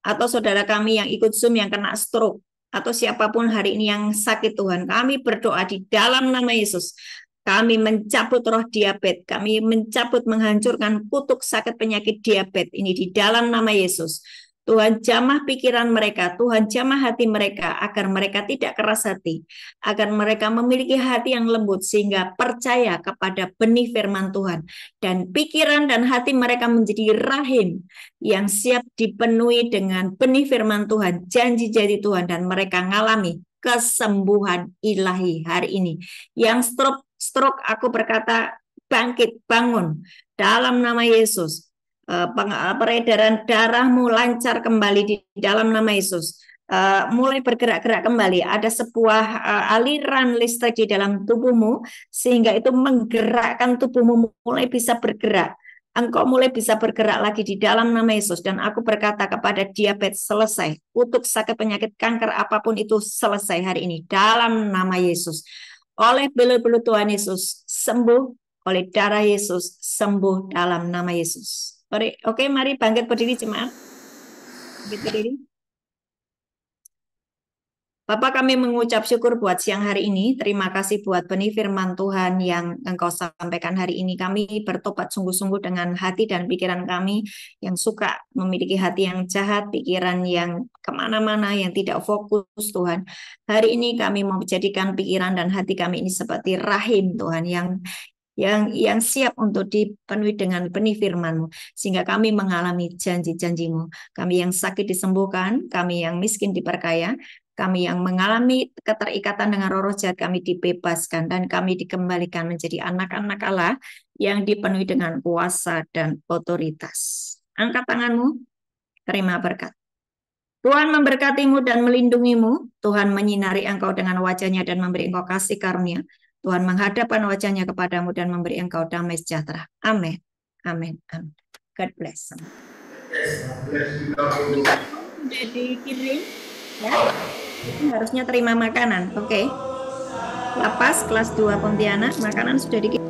atau saudara kami yang ikut Zoom yang kena stroke, atau siapapun hari ini yang sakit Tuhan. Kami berdoa di dalam nama Yesus. Kami mencabut roh diabetes, kami mencabut menghancurkan kutuk sakit penyakit diabetes ini di dalam nama Yesus. Tuhan jamah pikiran mereka, Tuhan jamah hati mereka, agar mereka tidak keras hati, agar mereka memiliki hati yang lembut, sehingga percaya kepada benih firman Tuhan. Dan pikiran dan hati mereka menjadi rahim, yang siap dipenuhi dengan benih firman Tuhan, janji-janji Tuhan, dan mereka mengalami kesembuhan ilahi hari ini. Yang stroke aku berkata, bangkit, bangun, dalam nama Yesus. Peredaran darahmu lancar kembali di dalam nama Yesus. Mulai bergerak-gerak kembali. Ada sebuah aliran listrik di dalam tubuhmu, sehingga itu menggerakkan tubuhmu mulai bisa bergerak. Engkau mulai bisa bergerak lagi di dalam nama Yesus. Dan aku berkata kepada diabetes, selesai. Kutuk sakit penyakit kanker apapun itu selesai hari ini dalam nama Yesus. Oleh belu-belu Tuhan Yesus sembuh, oleh darah Yesus sembuh dalam nama Yesus. Oke, mari bangkit berdiri jemaat. Bangkit berdiri. Bapak, kami mengucap syukur buat siang hari ini. Terima kasih buat benih firman Tuhan yang Engkau sampaikan hari ini. Kami bertobat sungguh-sungguh dengan hati dan pikiran kami yang suka memiliki hati yang jahat, pikiran yang kemana-mana, yang tidak fokus, Tuhan. Hari ini kami mau menjadikan pikiran dan hati kami ini seperti rahim, Tuhan, yang siap untuk dipenuhi dengan benih firman-Mu, sehingga kami mengalami janji-janji-Mu. Kami yang sakit disembuhkan, kami yang miskin diperkaya, kami yang mengalami keterikatan dengan roh jahat, kami dibebaskan, dan kami dikembalikan menjadi anak-anak Allah yang dipenuhi dengan kuasa dan otoritas. Angkat tanganmu, terima berkat. Tuhan memberkatimu dan melindungimu. Tuhan menyinari engkau dengan wajahnya dan memberi engkau kasih karunia. Tuhan menghadapkan wajahnya kepadamu dan memberi engkau damai sejahtera. Amin. Amin. Amin. God bless. Sudah dikirim, ya. Itu harusnya terima makanan. Oke. Lapas kelas 2 Pontianak, makanan sudah dikirim.